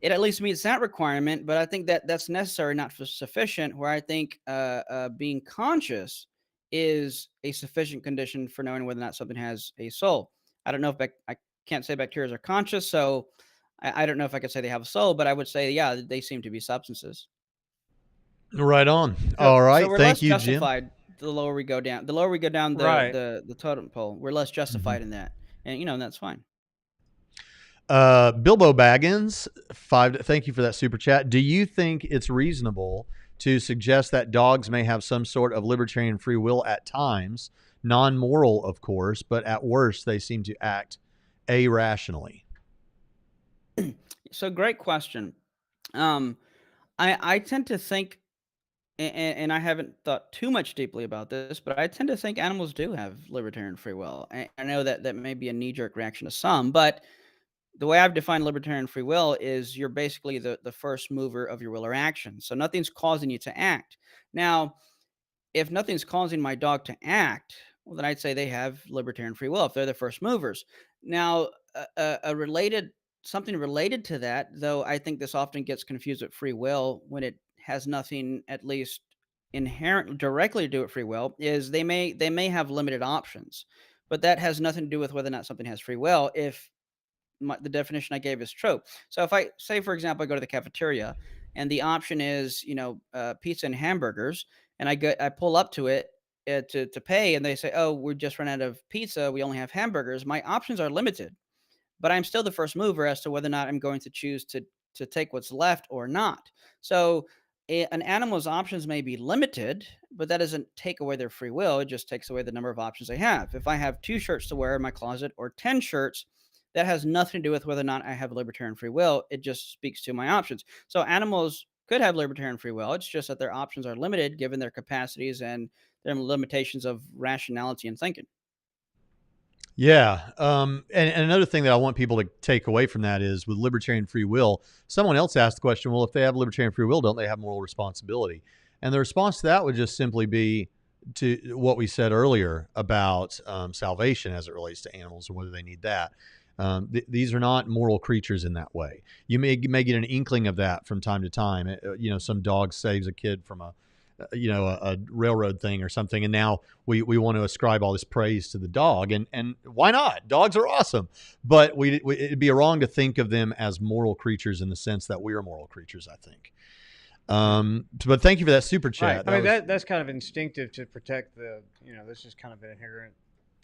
it at least meets that requirement. But I think that that's necessary, not sufficient. Where I think being conscious is a sufficient condition for knowing whether or not something has a soul. I don't know if I can't say bacteria are conscious, so I don't know if I could say they have a soul, but I would say, yeah, they seem to be substances. Right on. So- All So right. we're Thank less you, Jim. justified the lower we go down. The lower we go down Right. the totem pole, we're less justified in that, and that's fine. Bilbo Baggins, thank you for that super chat. Do you think it's reasonable to suggest that dogs may have some sort of libertarian free will at times, non-moral, of course, but at worst they seem to act irrationally? So great question. I tend to think, and I haven't thought too much deeply about this, but I tend to think animals do have libertarian free will. I know that may be a knee jerk reaction to some, but the way I've defined libertarian free will is you're basically the first mover of your will or action. So nothing's causing you to act. Now, if nothing's causing my dog to act, well, then I'd say they have libertarian free will if they're the first movers. Now, something related to that, though, I think this often gets confused with free will when it has nothing, at least inherent, directly to do with free will, is they may have limited options, but that has nothing to do with whether or not something has free will. If the definition I gave is true. So if I say, for example, I go to the cafeteria and the option is, pizza and hamburgers, and I pull up to it to pay, and they say, oh, we just run out of pizza. We only have hamburgers. My options are limited, but I'm still the first mover as to whether or not I'm going to choose to take what's left or not. So an animal's options may be limited, but that doesn't take away their free will. It just takes away the number of options they have. If I have 2 shirts to wear in my closet or 10 shirts, that has nothing to do with whether or not I have libertarian free will. It just speaks to my options. So animals could have libertarian free will. It's just that their options are limited given their capacities and their limitations of rationality and thinking. Yeah. And another thing that I want people to take away from that is with libertarian free will, someone else asked the question, well, if they have libertarian free will, don't they have moral responsibility? And the response to that would just simply be to what we said earlier about salvation as it relates to animals and whether they need that. These are not moral creatures in that way. You may get an inkling of that from time to time. Some dog saves a kid from a railroad thing or something, and now we want to ascribe all this praise to the dog, and why not? Dogs are awesome, but it'd be wrong to think of them as moral creatures in the sense that we are moral creatures, I think. But thank you for that super chat. Right. That's kind of instinctive to protect this is kind of an inherent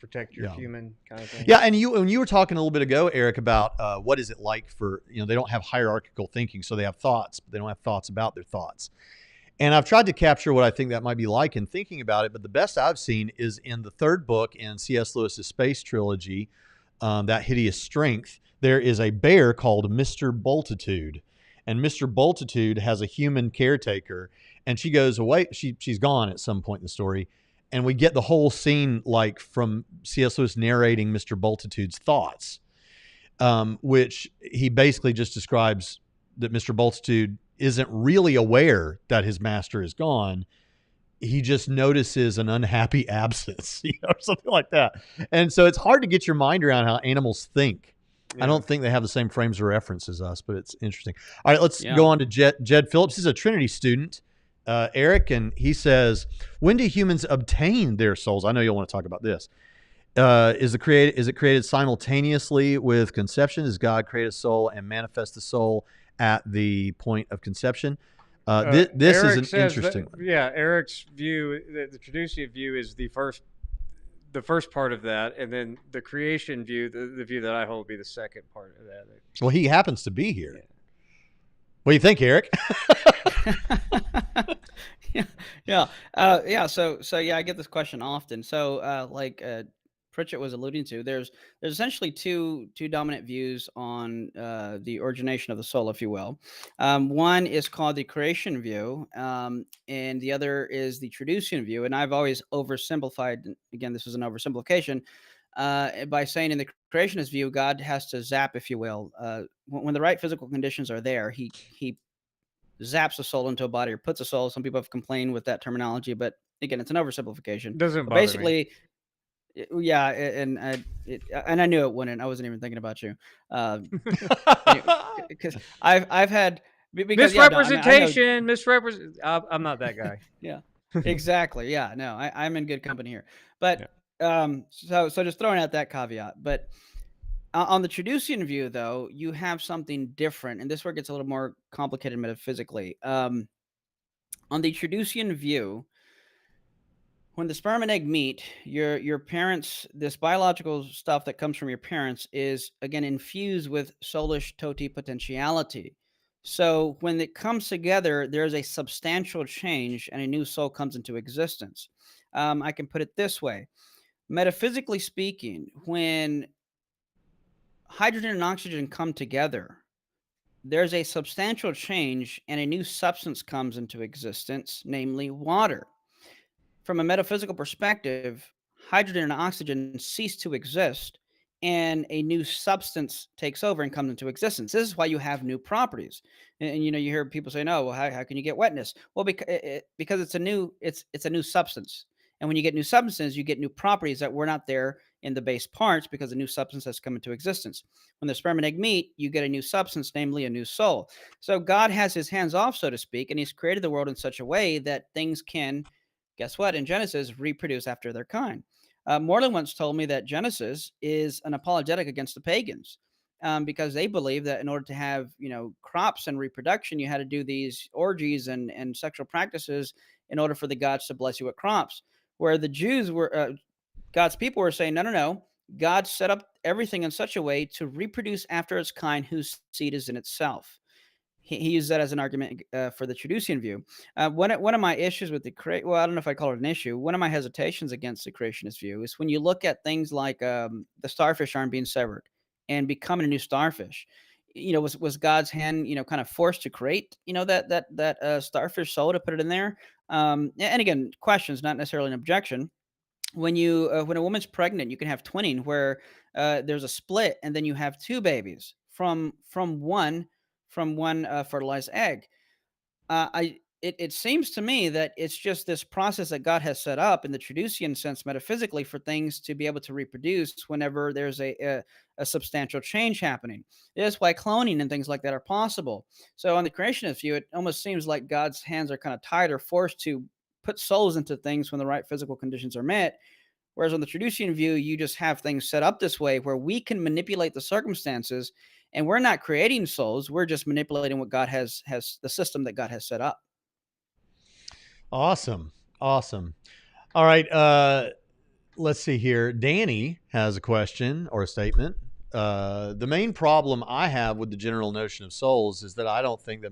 protect your human kind of thing. Yeah, and you were talking a little bit ago, Eric, about what is it like for, they don't have hierarchical thinking, so they have thoughts, but they don't have thoughts about their thoughts. And I've tried to capture what I think that might be like in thinking about it, but the best I've seen is in the 3rd book in C.S. Lewis's space trilogy, That Hideous Strength. There is a bear called Mr. Boltitude, and Mr. Boltitude has a human caretaker, and she goes away. She's gone at some point in the story, and we get the whole scene like from C.S. Lewis narrating Mr. Boltitude's thoughts, which he basically just describes that Mr. Boltitude isn't really aware that his master is gone. He just notices an unhappy absence, or something like that. And so it's hard to get your mind around how animals think. Yeah. I don't think they have the same frames of reference as us, but it's interesting. All right, let's go on to Jed Phillips. He's a Trinity student, Eric, and he says, when do humans obtain their souls? I know you'll want to talk about this. Is it created simultaneously with conception? Does God create a soul and manifest the soul at the point of conception? This Eric is an interesting one. Yeah, Eric's view, the Traducian view, is the first part of that, and then the creation view, the view that I hold, will be the second part of that. Well, he happens to be here. Yeah. What do you think, Eric? So I get this question often. So Pritchett was alluding to, there's essentially two dominant views on the origination of the soul, if you will. One is called the creation view, and the other is the Traducian view. And I've always oversimplified, again, this is an oversimplification, by saying in the creationist view, God has to zap, if you will. When the right physical conditions are there, he zaps a soul into a body or puts a soul. Some people have complained with that terminology, but again, it's an oversimplication. Doesn't bother basically me. Yeah, and I knew it wouldn't. I wasn't even thinking about you, because I've had misrepresentation. I'm not that guy. Yeah, exactly. Yeah, no, I'm in good company here. But so just throwing out that caveat. But on the Traducian view, though, you have something different, and this where it gets a little more complicated metaphysically. On the Traducian view, when the sperm and egg meet, your parents, this biological stuff that comes from your parents is, again, infused with soulish totipotentiality. So when it comes together, there's a substantial change and a new soul comes into existence. I can put it this way. Metaphysically speaking, when hydrogen and oxygen come together, there's a substantial change and a new substance comes into existence, namely water. From a metaphysical perspective, hydrogen and oxygen cease to exist and a new substance takes over and comes into existence. This is why you have new properties. And you hear people say, no, well, how can you get wetness? Well, because it's a new substance. And when you get new substances, you get new properties that were not there in the base parts because a new substance has come into existence. When the sperm and egg meet, you get a new substance, namely a new soul. So God has his hands off, so to speak, and he's created the world in such a way that things can, guess what, in Genesis, reproduce after their kind. Moreland once told me that Genesis is an apologetic against the pagans because they believe that in order to have, crops and reproduction, you had to do these orgies and sexual practices in order for the gods to bless you with crops. Where the Jews were, God's people were saying, no. God set up everything in such a way to reproduce after its kind whose seed is in itself. he used that as an argument for the Traducian view. One of my issues with well, I don't know if I call it an issue. One of my hesitations against the creationist view is when you look at things like the starfish arm being severed and becoming a new starfish. Was God's hand, kind of forced to create, that starfish soul to put it in there? And again, questions, not necessarily an objection. When a woman's pregnant, you can have twinning where there's a split, and then you have two babies from one fertilized egg. It seems to me that it's just this process that God has set up in the Traducian sense, metaphysically, for things to be able to reproduce whenever there's a substantial change happening. That's why cloning and things like that are possible. So on the creationist view, it almost seems like God's hands are kind of tied or forced to put souls into things when the right physical conditions are met. Whereas on the Traducian view, you just have things set up this way where we can manipulate the circumstances, and we're not creating souls. We're just manipulating what God has the system that God has set up. Awesome. Awesome. All right. Let's see here. Danny has a question or a statement. The main problem I have with the general notion of souls is that I don't think I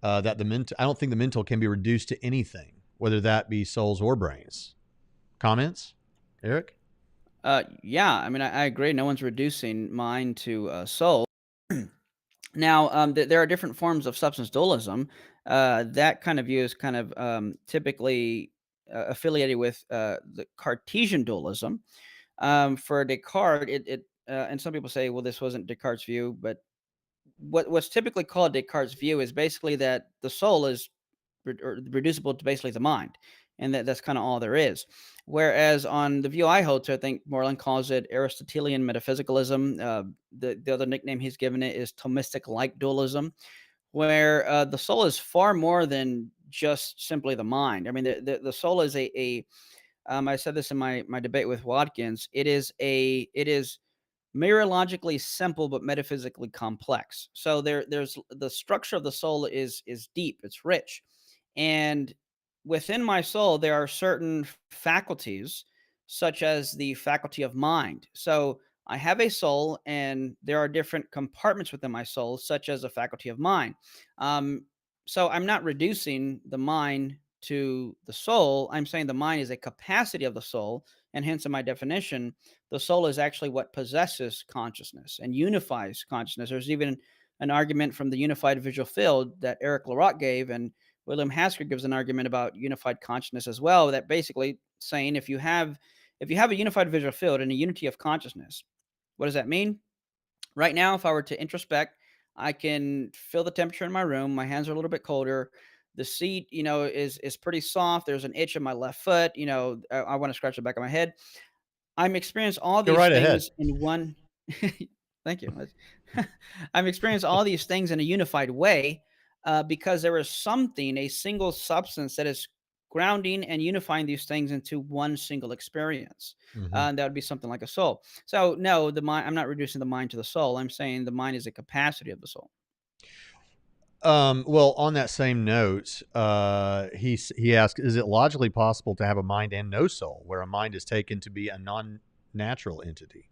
don't think the mental can be reduced to anything, whether that be souls or brains. Comments, Eric? Yeah, I mean, I agree. No one's reducing mind to soul. Now, there are different forms of substance dualism. That kind of view is kind of typically affiliated with the Cartesian dualism. For Descartes, and some people say, well, this wasn't Descartes' view, but what's typically called Descartes' view is basically that the soul is reducible to basically the mind, and that's kind of all there is. Whereas on the view I hold to, I think Moreland calls it Aristotelian metaphysicalism. The other nickname he's given it is Thomistic-like dualism, where the soul is far more than just simply the mind. I mean, the soul is I said this in my debate with Watkins. It is mereologically simple but metaphysically complex. So there's the structure of the soul is deep, it's rich. And within my soul there are certain faculties, such as the faculty of mind. So I have a soul, and there are different compartments within my soul, such as a faculty of mind. So I'm not reducing the mind to the soul. I'm saying the mind is a capacity of the soul, and hence in my definition, the soul is actually what possesses consciousness and unifies consciousness. There's even an argument from the unified visual field that Eric Larock gave, and William Hasker gives an argument about unified consciousness as well, that basically saying if you have a unified visual field and a unity of consciousness, what does that mean? Right now, if I were to introspect, I can feel the temperature in my room. My hands are a little bit colder. The seat, is pretty soft. There's an itch in my left foot. I want to scratch the back of my head. I'm experiencing all Go these right ahead. things in one. Thank you. I'm experiencing all these things in a unified way because there is something, a single substance that is grounding and unifying these things into one single experience. Mhm. That would be something like a soul. So no, the mind. I'm not reducing the mind to the soul. I'm saying the mind is a capacity of the soul. Well, on that same note, he asked, is it logically possible to have a mind and no soul, where a mind is taken to be a non-natural entity?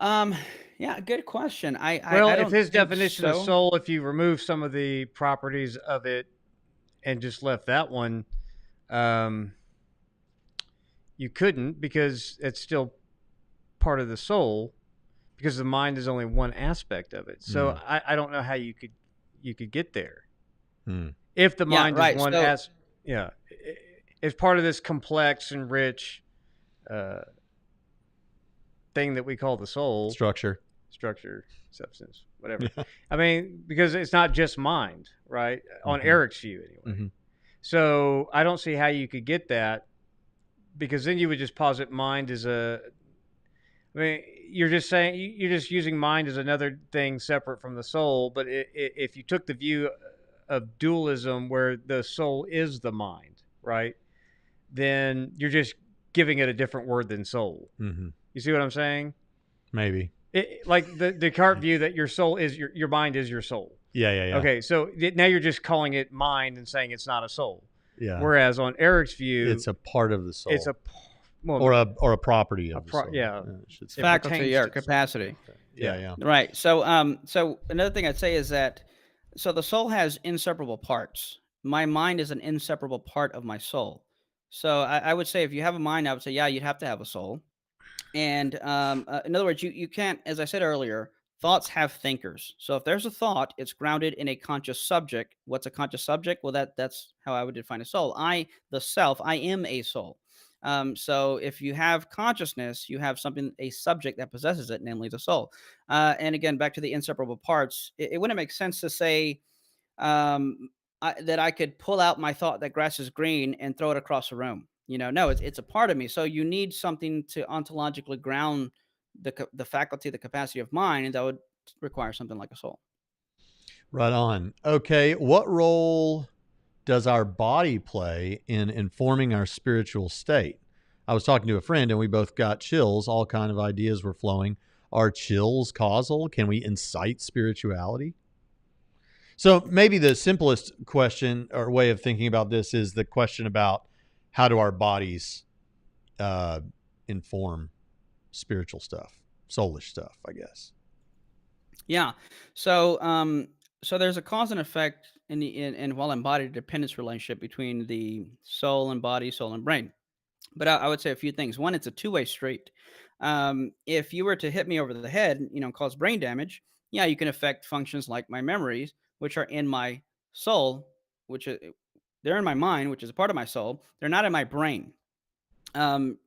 Yeah, good question. Well, I if don't his think definition of so. soul, if you remove some of the properties of it and just left that one, um, you couldn't, because it's still part of the soul, because the mind is only one aspect of it. So I don't know how you could get there if the Yeah, mind is right. one So it's part of this complex and rich thing that we call the soul. Structure, substance, whatever. I mean, because it's not just mind, right? On Eric's view, anyway. So I don't see how you could get that, because then you would just posit mind as I mean, you're just using mind as another thing separate from the soul. But if you took the view of dualism, where the soul is the mind, right, then you're just giving it a different word than soul. You see what I'm saying? Maybe. Like the Descartes view that your soul is your mind is your soul. Yeah. Okay, so now you're just calling it mind and saying it's not a soul. Yeah. Whereas on Eric's view, It's a part of the soul. it's a or a property of the soul. yeah. I should say. faculty pertains or to- capacity. Yeah. Right. So, so another thing I'd say is that, so the soul has inseparable parts. My mind is an inseparable part of my soul. So I would say if you have a mind, I would say, yeah, you'd have to have a soul. And in other words, you can't, as I said earlier, thoughts have thinkers. So if there's a thought, it's grounded in a conscious subject. What's a conscious subject? Well, that's how I would define a soul. The self, I am a soul. So if you have consciousness, you have something, a subject that possesses it, namely the soul. And again, back to the inseparable parts, it wouldn't make sense to say um, that I could pull out my thought that grass is green and throw it across the room. No, it's a part of me. So you need something to ontologically ground the faculty, the capacity of mind, and that would require something like a soul. Right on. Okay, what role does our body play in informing our spiritual state? I was talking to a friend and we both got chills. All kind of ideas were flowing. Are chills causal? Can we incite spirituality? So maybe the simplest question or way of thinking about this is the question about how do our bodies inform spiritual stuff, soulish stuff, I guess. Yeah. So there's a cause and effect in while embodied dependence relationship between the soul and body, soul and brain. But I would say a few things. One, it's a two-way street. If you were to hit me over the head, cause brain damage, yeah, you can affect functions like my memories, which are in my soul, which they're in my mind, which is a part of my soul. They're not in my brain. Um,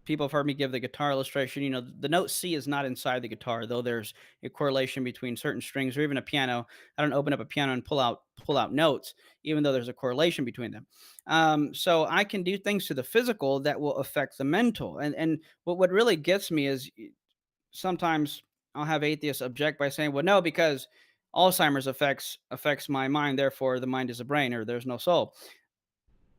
People have heard me give the guitar illustration. The note C is not inside the guitar, though there's a correlation between certain strings or even a piano. I don't open up a piano and pull out notes, even though there's a correlation between them. So I can do things to the physical that will affect the mental. And what really gets me is sometimes I'll have atheists object by saying, "Well, no, because Alzheimer's affects my mind, therefore the mind is a brain or there's no soul."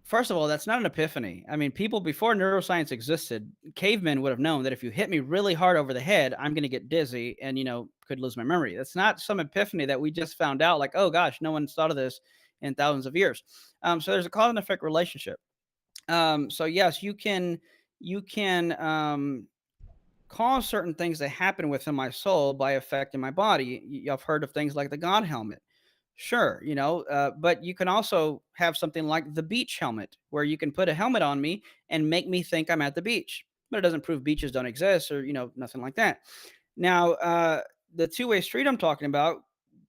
First of all, that's not an epiphany. I mean, people before neuroscience existed, cavemen would have known that if you hit me really hard over the head, I'm going to get dizzy and, could lose my memory. That's not some epiphany that we just found out, like, oh gosh, no one's thought of this in thousands of years. So there's a cause and effect relationship. So yes, you can cause certain things to happen within my soul by affecting my body. I've heard of things like the God helmet. Sure, but you can also have something like the beach helmet, where you can put a helmet on me and make me think I'm at the beach, but it doesn't prove beaches don't exist or nothing like that. Now, the two-way street I'm talking about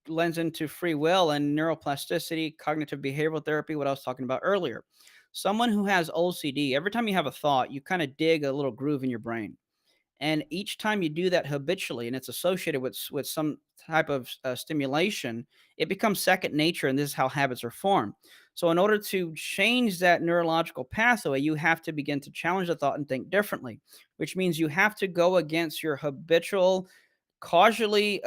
lends into free will and neuroplasticity, cognitive behavioral therapy, what I was talking about earlier. Someone who has OCD, every time you have a thought, you kind of dig a little groove in your brain. And each time you do that habitually, and it's associated with some type of stimulation, it becomes second nature, and this is how habits are formed. So, in order to change that neurological pathway, you have to begin to challenge the thought and think differently, which means you have to go against your habitual, causally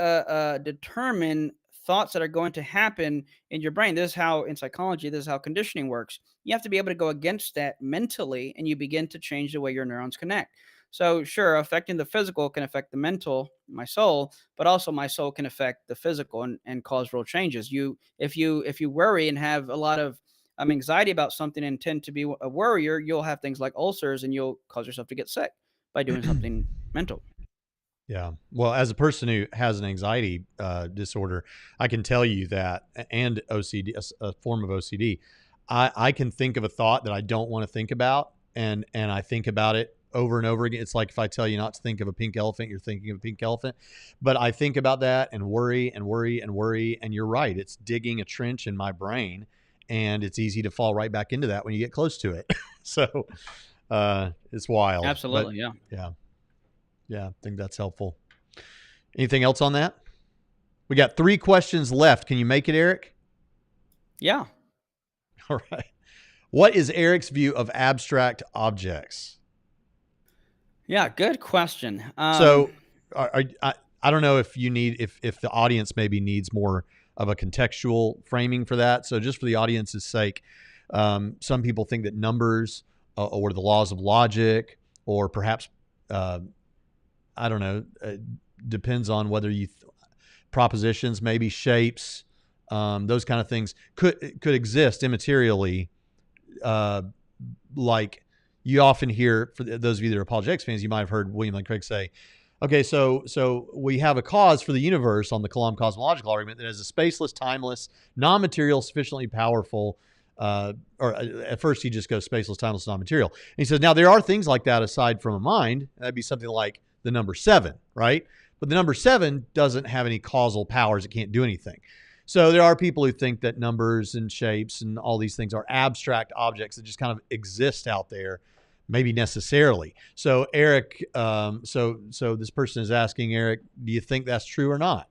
determined thoughts that are going to happen in your brain. This is how, in psychology, this is how conditioning works. You have to be able to go against that mentally, and you begin to change the way your neurons connect. So, sure, affecting the physical can affect the mental, my soul, but also my soul can affect the physical and cause real changes. If you worry and have a lot of anxiety about something and tend to be a worrier, you'll have things like ulcers and you'll cause yourself to get sick by doing something mental. Yeah. Well, as a person who has an anxiety disorder, I can tell you that, and OCD, a form of OCD, I can think of a thought that I don't want to think about, and I think about it over and over again. It's like if I tell you not to think of a pink elephant, you're thinking of a pink elephant. But I think about that and worry and worry and worry. And you're right. It's digging a trench in my brain, and it's easy to fall right back into that when you get close to it. So it's wild. Absolutely. But, Yeah. yeah, I think that's helpful. Anything else on that? We got 3 questions left. Can you make it, Eric? Yeah. All right. What is Eric's view of abstract objects? Yeah. Good question. So I don't know if you need, if the audience maybe needs more of a contextual framing for that. So just for the audience's sake, some people think that numbers or the laws of logic, or perhaps, I don't know, depends on whether you propositions, maybe shapes, those kind of things could exist immaterially. Like you often hear, for those of you that are apologetics fans, you might have heard William Lane Craig say, Okay, so we have a cause for the universe on the Coulomb cosmological argument that is a spaceless, timeless, non-material, sufficiently powerful. Or at first he just goes spaceless, timeless, non-material. And he says, now there are things like that aside from a mind. That'd be something like the number 7, right? But the number 7 doesn't have any causal powers. It can't do anything. So there are people who think that numbers and shapes and all these things are abstract objects that just kind of exist out there, maybe necessarily. So Eric, so this person is asking, Eric, do you think that's true or not?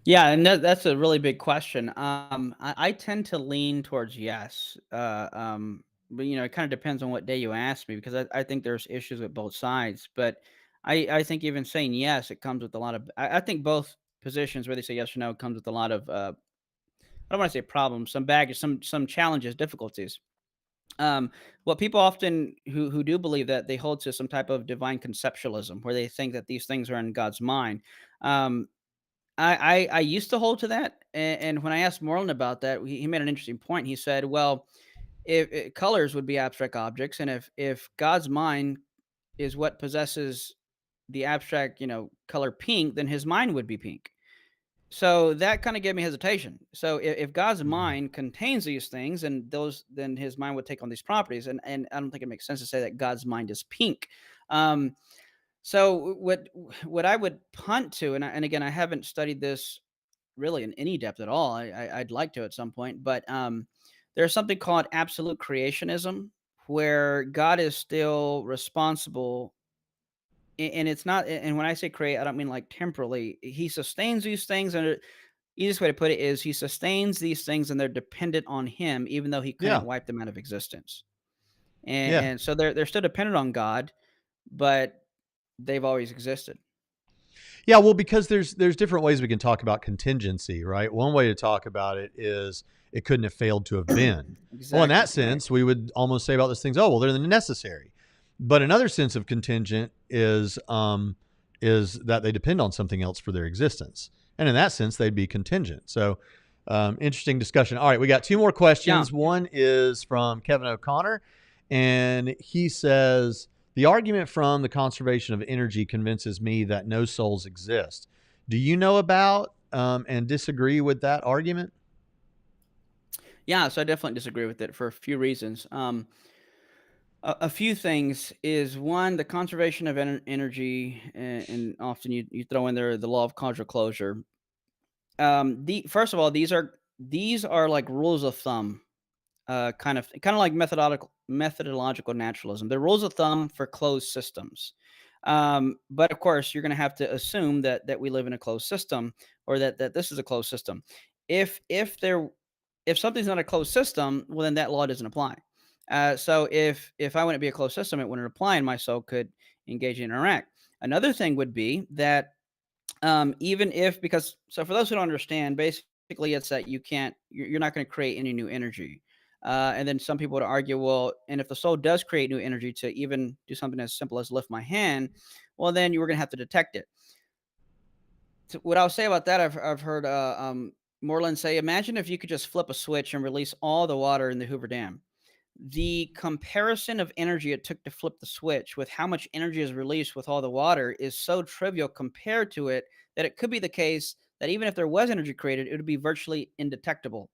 Yeah, and that's a really big question. I tend to lean towards yes, but it kind of depends on what day you ask me because I think there's issues with both sides. But I think even saying yes, it comes with a lot of. I think both positions, where they say yes or no, comes with a lot of. I don't want to say problems, some baggage, some challenges, difficulties. What people often who do believe that they hold to some type of divine conceptualism, where they think that these things are in God's mind. Um, I used to hold to that, and when I asked Moreland about that, he made an interesting point. He said, "Well, if colors would be abstract objects, and if God's mind is what possesses the abstract, color pink, then His mind would be pink." So that kind of gave me hesitation. So if God's Mhm. mind contains these things, and then His mind would take on these properties, and I don't think it makes sense to say that God's mind is pink. Um, so what I would punt to, and again, I haven't studied this really in any depth at all. I'd like to at some point, but there's something called absolute creationism, where God is still responsible, and it's not. And when I say create, I don't mean like temporally. He sustains these things, and easiest way to put it is he sustains these things, and they're dependent on Him, even though He couldn't Yeah, wipe them out of existence. And yeah. and so they're still dependent on God, but they've always existed. Yeah, well, because there's different ways we can talk about contingency, right? One way to talk about it is it couldn't have failed to have been. Well, in that Exactly right. sense, we would almost say about those things, oh, well, they're necessary. But another sense of contingent is that they depend on something else for their existence, and in that sense, they'd be contingent. So, interesting discussion. All right, we got 2 more Yeah. questions. One is from Kevin O'Connor, and he says, the argument from the conservation of energy convinces me that no souls exist. Do you know about and disagree with that argument? Yeah, so I definitely disagree with it for a few reasons. A few things is one, the conservation of energy, and often you throw in there the law of causal closure. The first of all, these are like rules of thumb, kind of like methodological naturalism. They're rules of thumb for closed systems. But of course, you're going to have to assume that we live in a closed system, or that this is a closed system. If something's not a closed system, well, then that law doesn't apply. So if I wouldn't be a closed system, it wouldn't apply, and my soul could engage and interact. Another thing would be that even if because so for those who don't understand, basically it's that you're not going to create any new energy. And then some people would argue, well, and if the soul does create new energy to even do something as simple as lift my hand, well, then you were going to have to detect it. So what I'll say about that, I've heard Moreland say, imagine if you could just flip a switch and release all the water in the Hoover Dam. The comparison of energy it took to flip the switch with how much energy is released with all the water is so trivial compared to it, that it could be the case that even if there was energy created, it would be virtually indetectable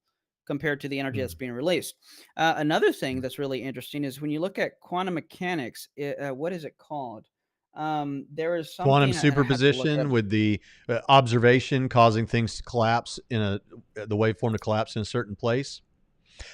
compared to the energy Hmm. that's being released. Another thing that's really interesting is when you look at quantum mechanics, what is it called? There is Quantum something, and I have to look up. superposition with the observation causing things to collapse the waveform to collapse in a certain place.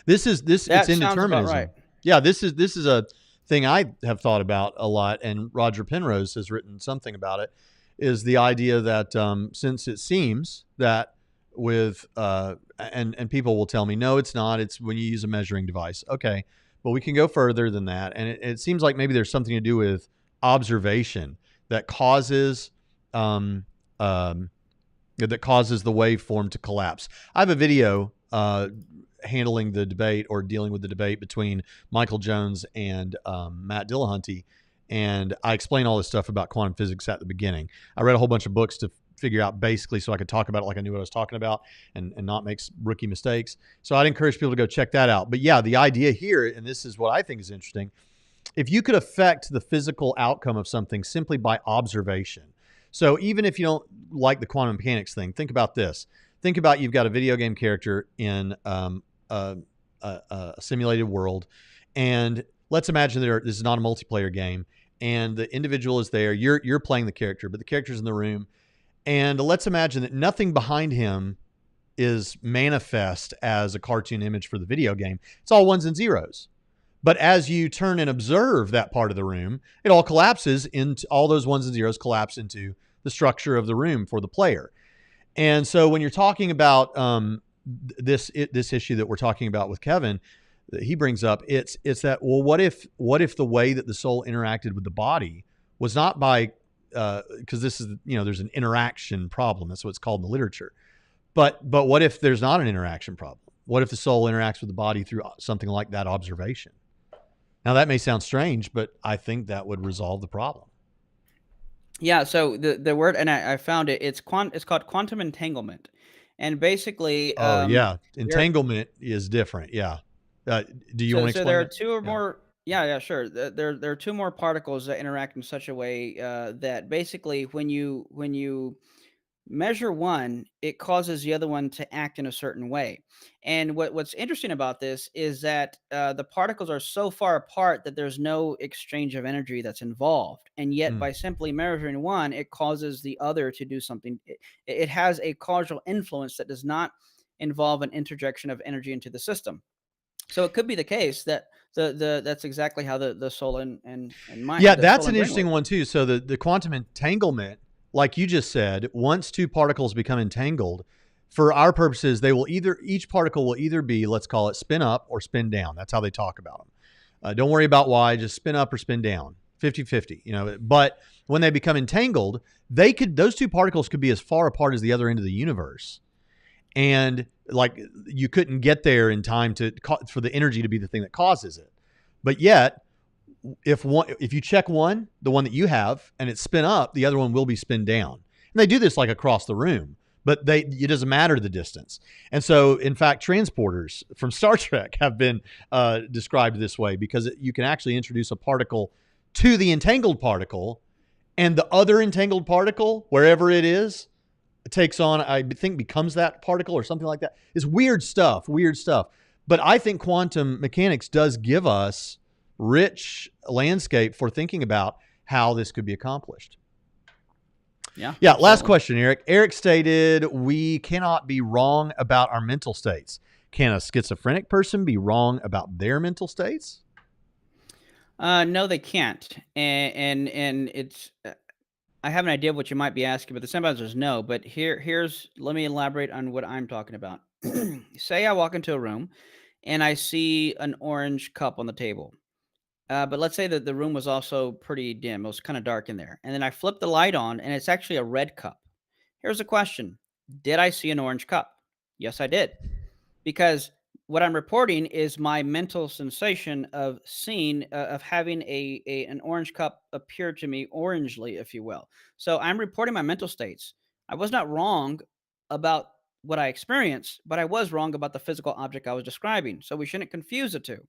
It's That sounds about right. indeterminism. Yeah, this is a thing I have thought about a lot, and Roger Penrose has written something about it. Is the idea that since it seems that with and people will tell me no, it's not. It's when you use a measuring device. Okay, but we can go further than that, and it seems like maybe there's something to do with observation that causes um, um, that causes the waveform to collapse. I have a video handling the debate or dealing with the debate between Michael Jones and Matt Dillahunty. And I explain all this stuff about quantum physics at the beginning. I read a whole bunch of books to figure out basically so I could talk about it like I knew what I was talking about and not make rookie mistakes. So I'd encourage people to go check that out. But yeah, the idea here, and this is what I think is interesting, if you could affect the physical outcome of something simply by observation. So even if you don't like the quantum mechanics thing, think about this. Think about you've got a video game character in a simulated world, and let's imagine this is not a multiplayer game, and the individual is there. You're playing the character, but the character's in the room, and let's imagine that nothing behind him is manifest as a cartoon image for the video game. It's all ones and zeros. But as you turn and observe that part of the room, it all collapses into all those ones and zeros collapse into the structure of the room for the player. And so when you're talking about this issue that we're talking about with Kevin, that he brings up, it's that, well, what if the way that the soul interacted with the body was not by because this is, there's an interaction problem. That's what it's called in the literature. But what if there's not an interaction problem? What if the soul interacts with the body through something like that observation? Now, that may sound strange, but I think that would resolve the problem. Yeah, so the word, and I found it. It's called quantum entanglement, and basically, Oh, yeah. there. Entanglement is different. Yeah. Do you want to So there explain are that? two or Yeah. more. Yeah, yeah, sure. There are two more particles that interact in such a way that basically, when you measure one, it causes the other one to act in a certain way. And what's interesting about this is that the particles are so far apart that there's no exchange of energy that's involved. And yet, Mm. by simply measuring one, it causes the other to do something. It has a causal influence that does not involve an interjection of energy into the system. So it could be the case that that's exactly how the soul and mind, Yeah, the soul that's and an brain work. interesting one too. So the quantum entanglement, like you just said, once two particles become entangled, for our purposes, each particle will either be, let's call it spin up or spin down. That's how they talk about them. Don't worry about why, just spin up or spin down, 50-50, But when they become entangled, those two particles could be as far apart as the other end of the universe. And like you couldn't get there in time for the energy to be the thing that causes it. But yet, if you check the one that you have, and it's spin up, the other one will be spin down. And they do this like across the room, but it doesn't matter the distance. And so, in fact, transporters from Star Trek have been described this way because you can actually introduce a particle to the entangled particle, and the other entangled particle, wherever it is, takes on, I think, becomes that particle or something like that. It's weird stuff. But I think quantum mechanics does give us rich landscape for thinking about how this could be accomplished. Yeah. Yeah. Last Absolutely. question, Eric. Eric stated, we cannot be wrong about our mental states. Can a schizophrenic person be wrong about their mental states? No, they can't. And it's I have an idea of what you might be asking, but the simple answer is no. But let me elaborate on what I'm talking about. Say I walk into a room and I see an orange cup on the table. But let's say that the room was also pretty dim. It was kind of dark in there. And then I flip the light on and it's actually a red cup. Here's a question. Did I see an orange cup? Yes, I did. Because what I'm reporting is my mental sensation of seeing, of having an orange cup appear to me orangely, if you will. So I'm reporting my mental states. I was not wrong about what I experienced, but I was wrong about the physical object I was describing. So we shouldn't confuse the two.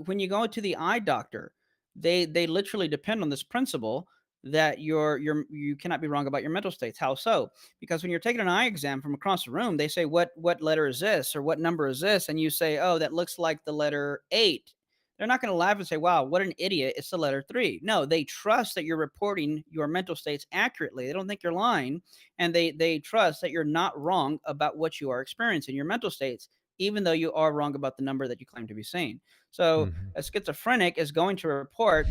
When you go to the eye doctor, they literally depend on this principle that you cannot be wrong about your mental states. How so? Because when you're taking an eye exam from across the room, they say, what letter is this or what number is this? And you say, oh, that looks like the letter 8. They're not going to laugh and say, wow, what an idiot. It's the letter 3. No, they trust that you're reporting your mental states accurately. They don't think you're lying. And they trust that you're not wrong about what you are experiencing, your mental states, even though you are wrong about the number that you claim to be seeing. So Mm-hmm. a schizophrenic is going to report,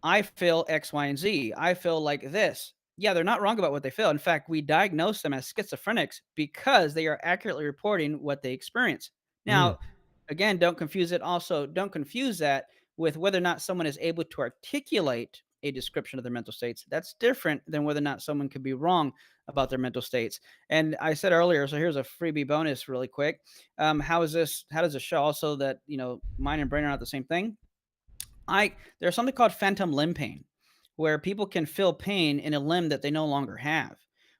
I feel X, Y, and Z. I feel like this. Yeah, they're not wrong about what they feel. In fact, we diagnose them as schizophrenics because they are accurately reporting what they experience. Mm. Now, again, don't confuse that with whether or not someone is able to articulate a description of their mental states. That's different than whether or not someone could be wrong about their mental states. And I said earlier, so here's a freebie bonus really quick. How does this show also that, mind and brain are not the same thing? There's something called phantom limb pain, where people can feel pain in a limb that they no longer have.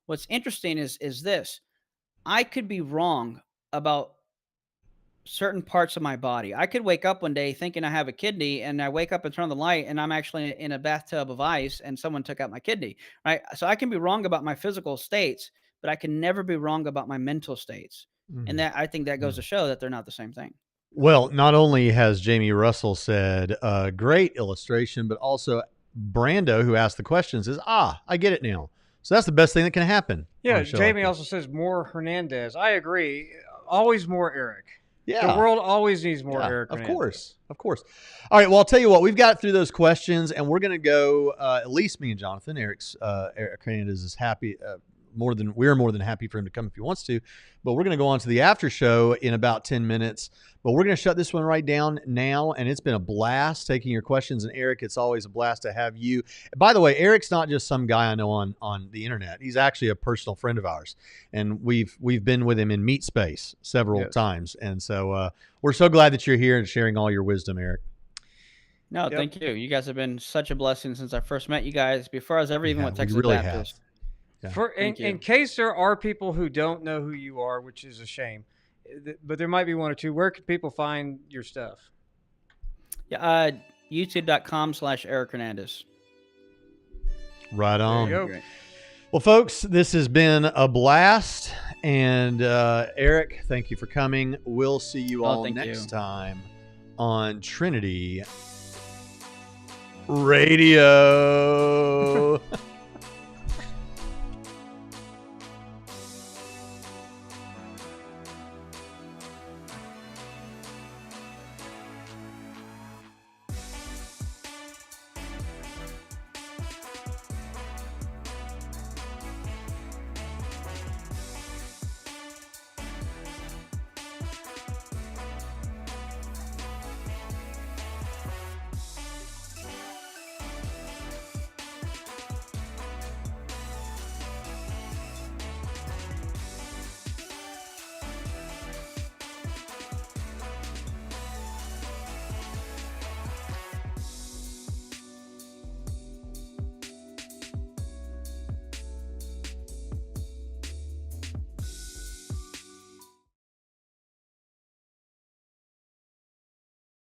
What's interesting is this: I could be wrong about certain parts of my body. I could wake up one day thinking I have a kidney, and I wake up and turn on the light, and I'm actually in a bathtub of ice, and someone took out my kidney, right? So I can be wrong about my physical states, but I can never be wrong about my mental states. And Mhm. that, I think that goes to show that they're not the same thing. Well, not only has Jamie Russell said great illustration, but also Brando, who asked the question, says, I get it now. So that's the best thing that can happen. on Yeah, a show like Jamie this. also says more Hernandez. I agree. Always more Eric. Yeah. The world always needs more Yeah, Eric of Hernandez. course. Of course. All right. Well, I'll tell you what, we've got through those questions, and we're going to go, at least me and Jonathan. Eric Hernandez is happy. We're more than happy for him to come if he wants to, but we're going to go on to the after show in about 10 minutes. But we're going to shut this one right down now, and it's been a blast taking your questions. And Eric, it's always a blast to have you. By the way, Eric's not just some guy I know on the internet. He's actually a personal friend of ours, and we've been with him in Meat Space several times. And so we're so glad that you're here and sharing all your wisdom, Eric. No, thank you. You guys have been such a blessing since I first met you guys, before I was ever even with Texas really Baptist. Yeah. In case there are people who don't know who you are, which is a shame, but there might be one or two, where can people find your stuff? Yeah, youtube.com/Eric Hernandez. Right on. There you go. Well, folks, this has been a blast. And Eric, thank you for coming. We'll see you all next time on Trinity Radio.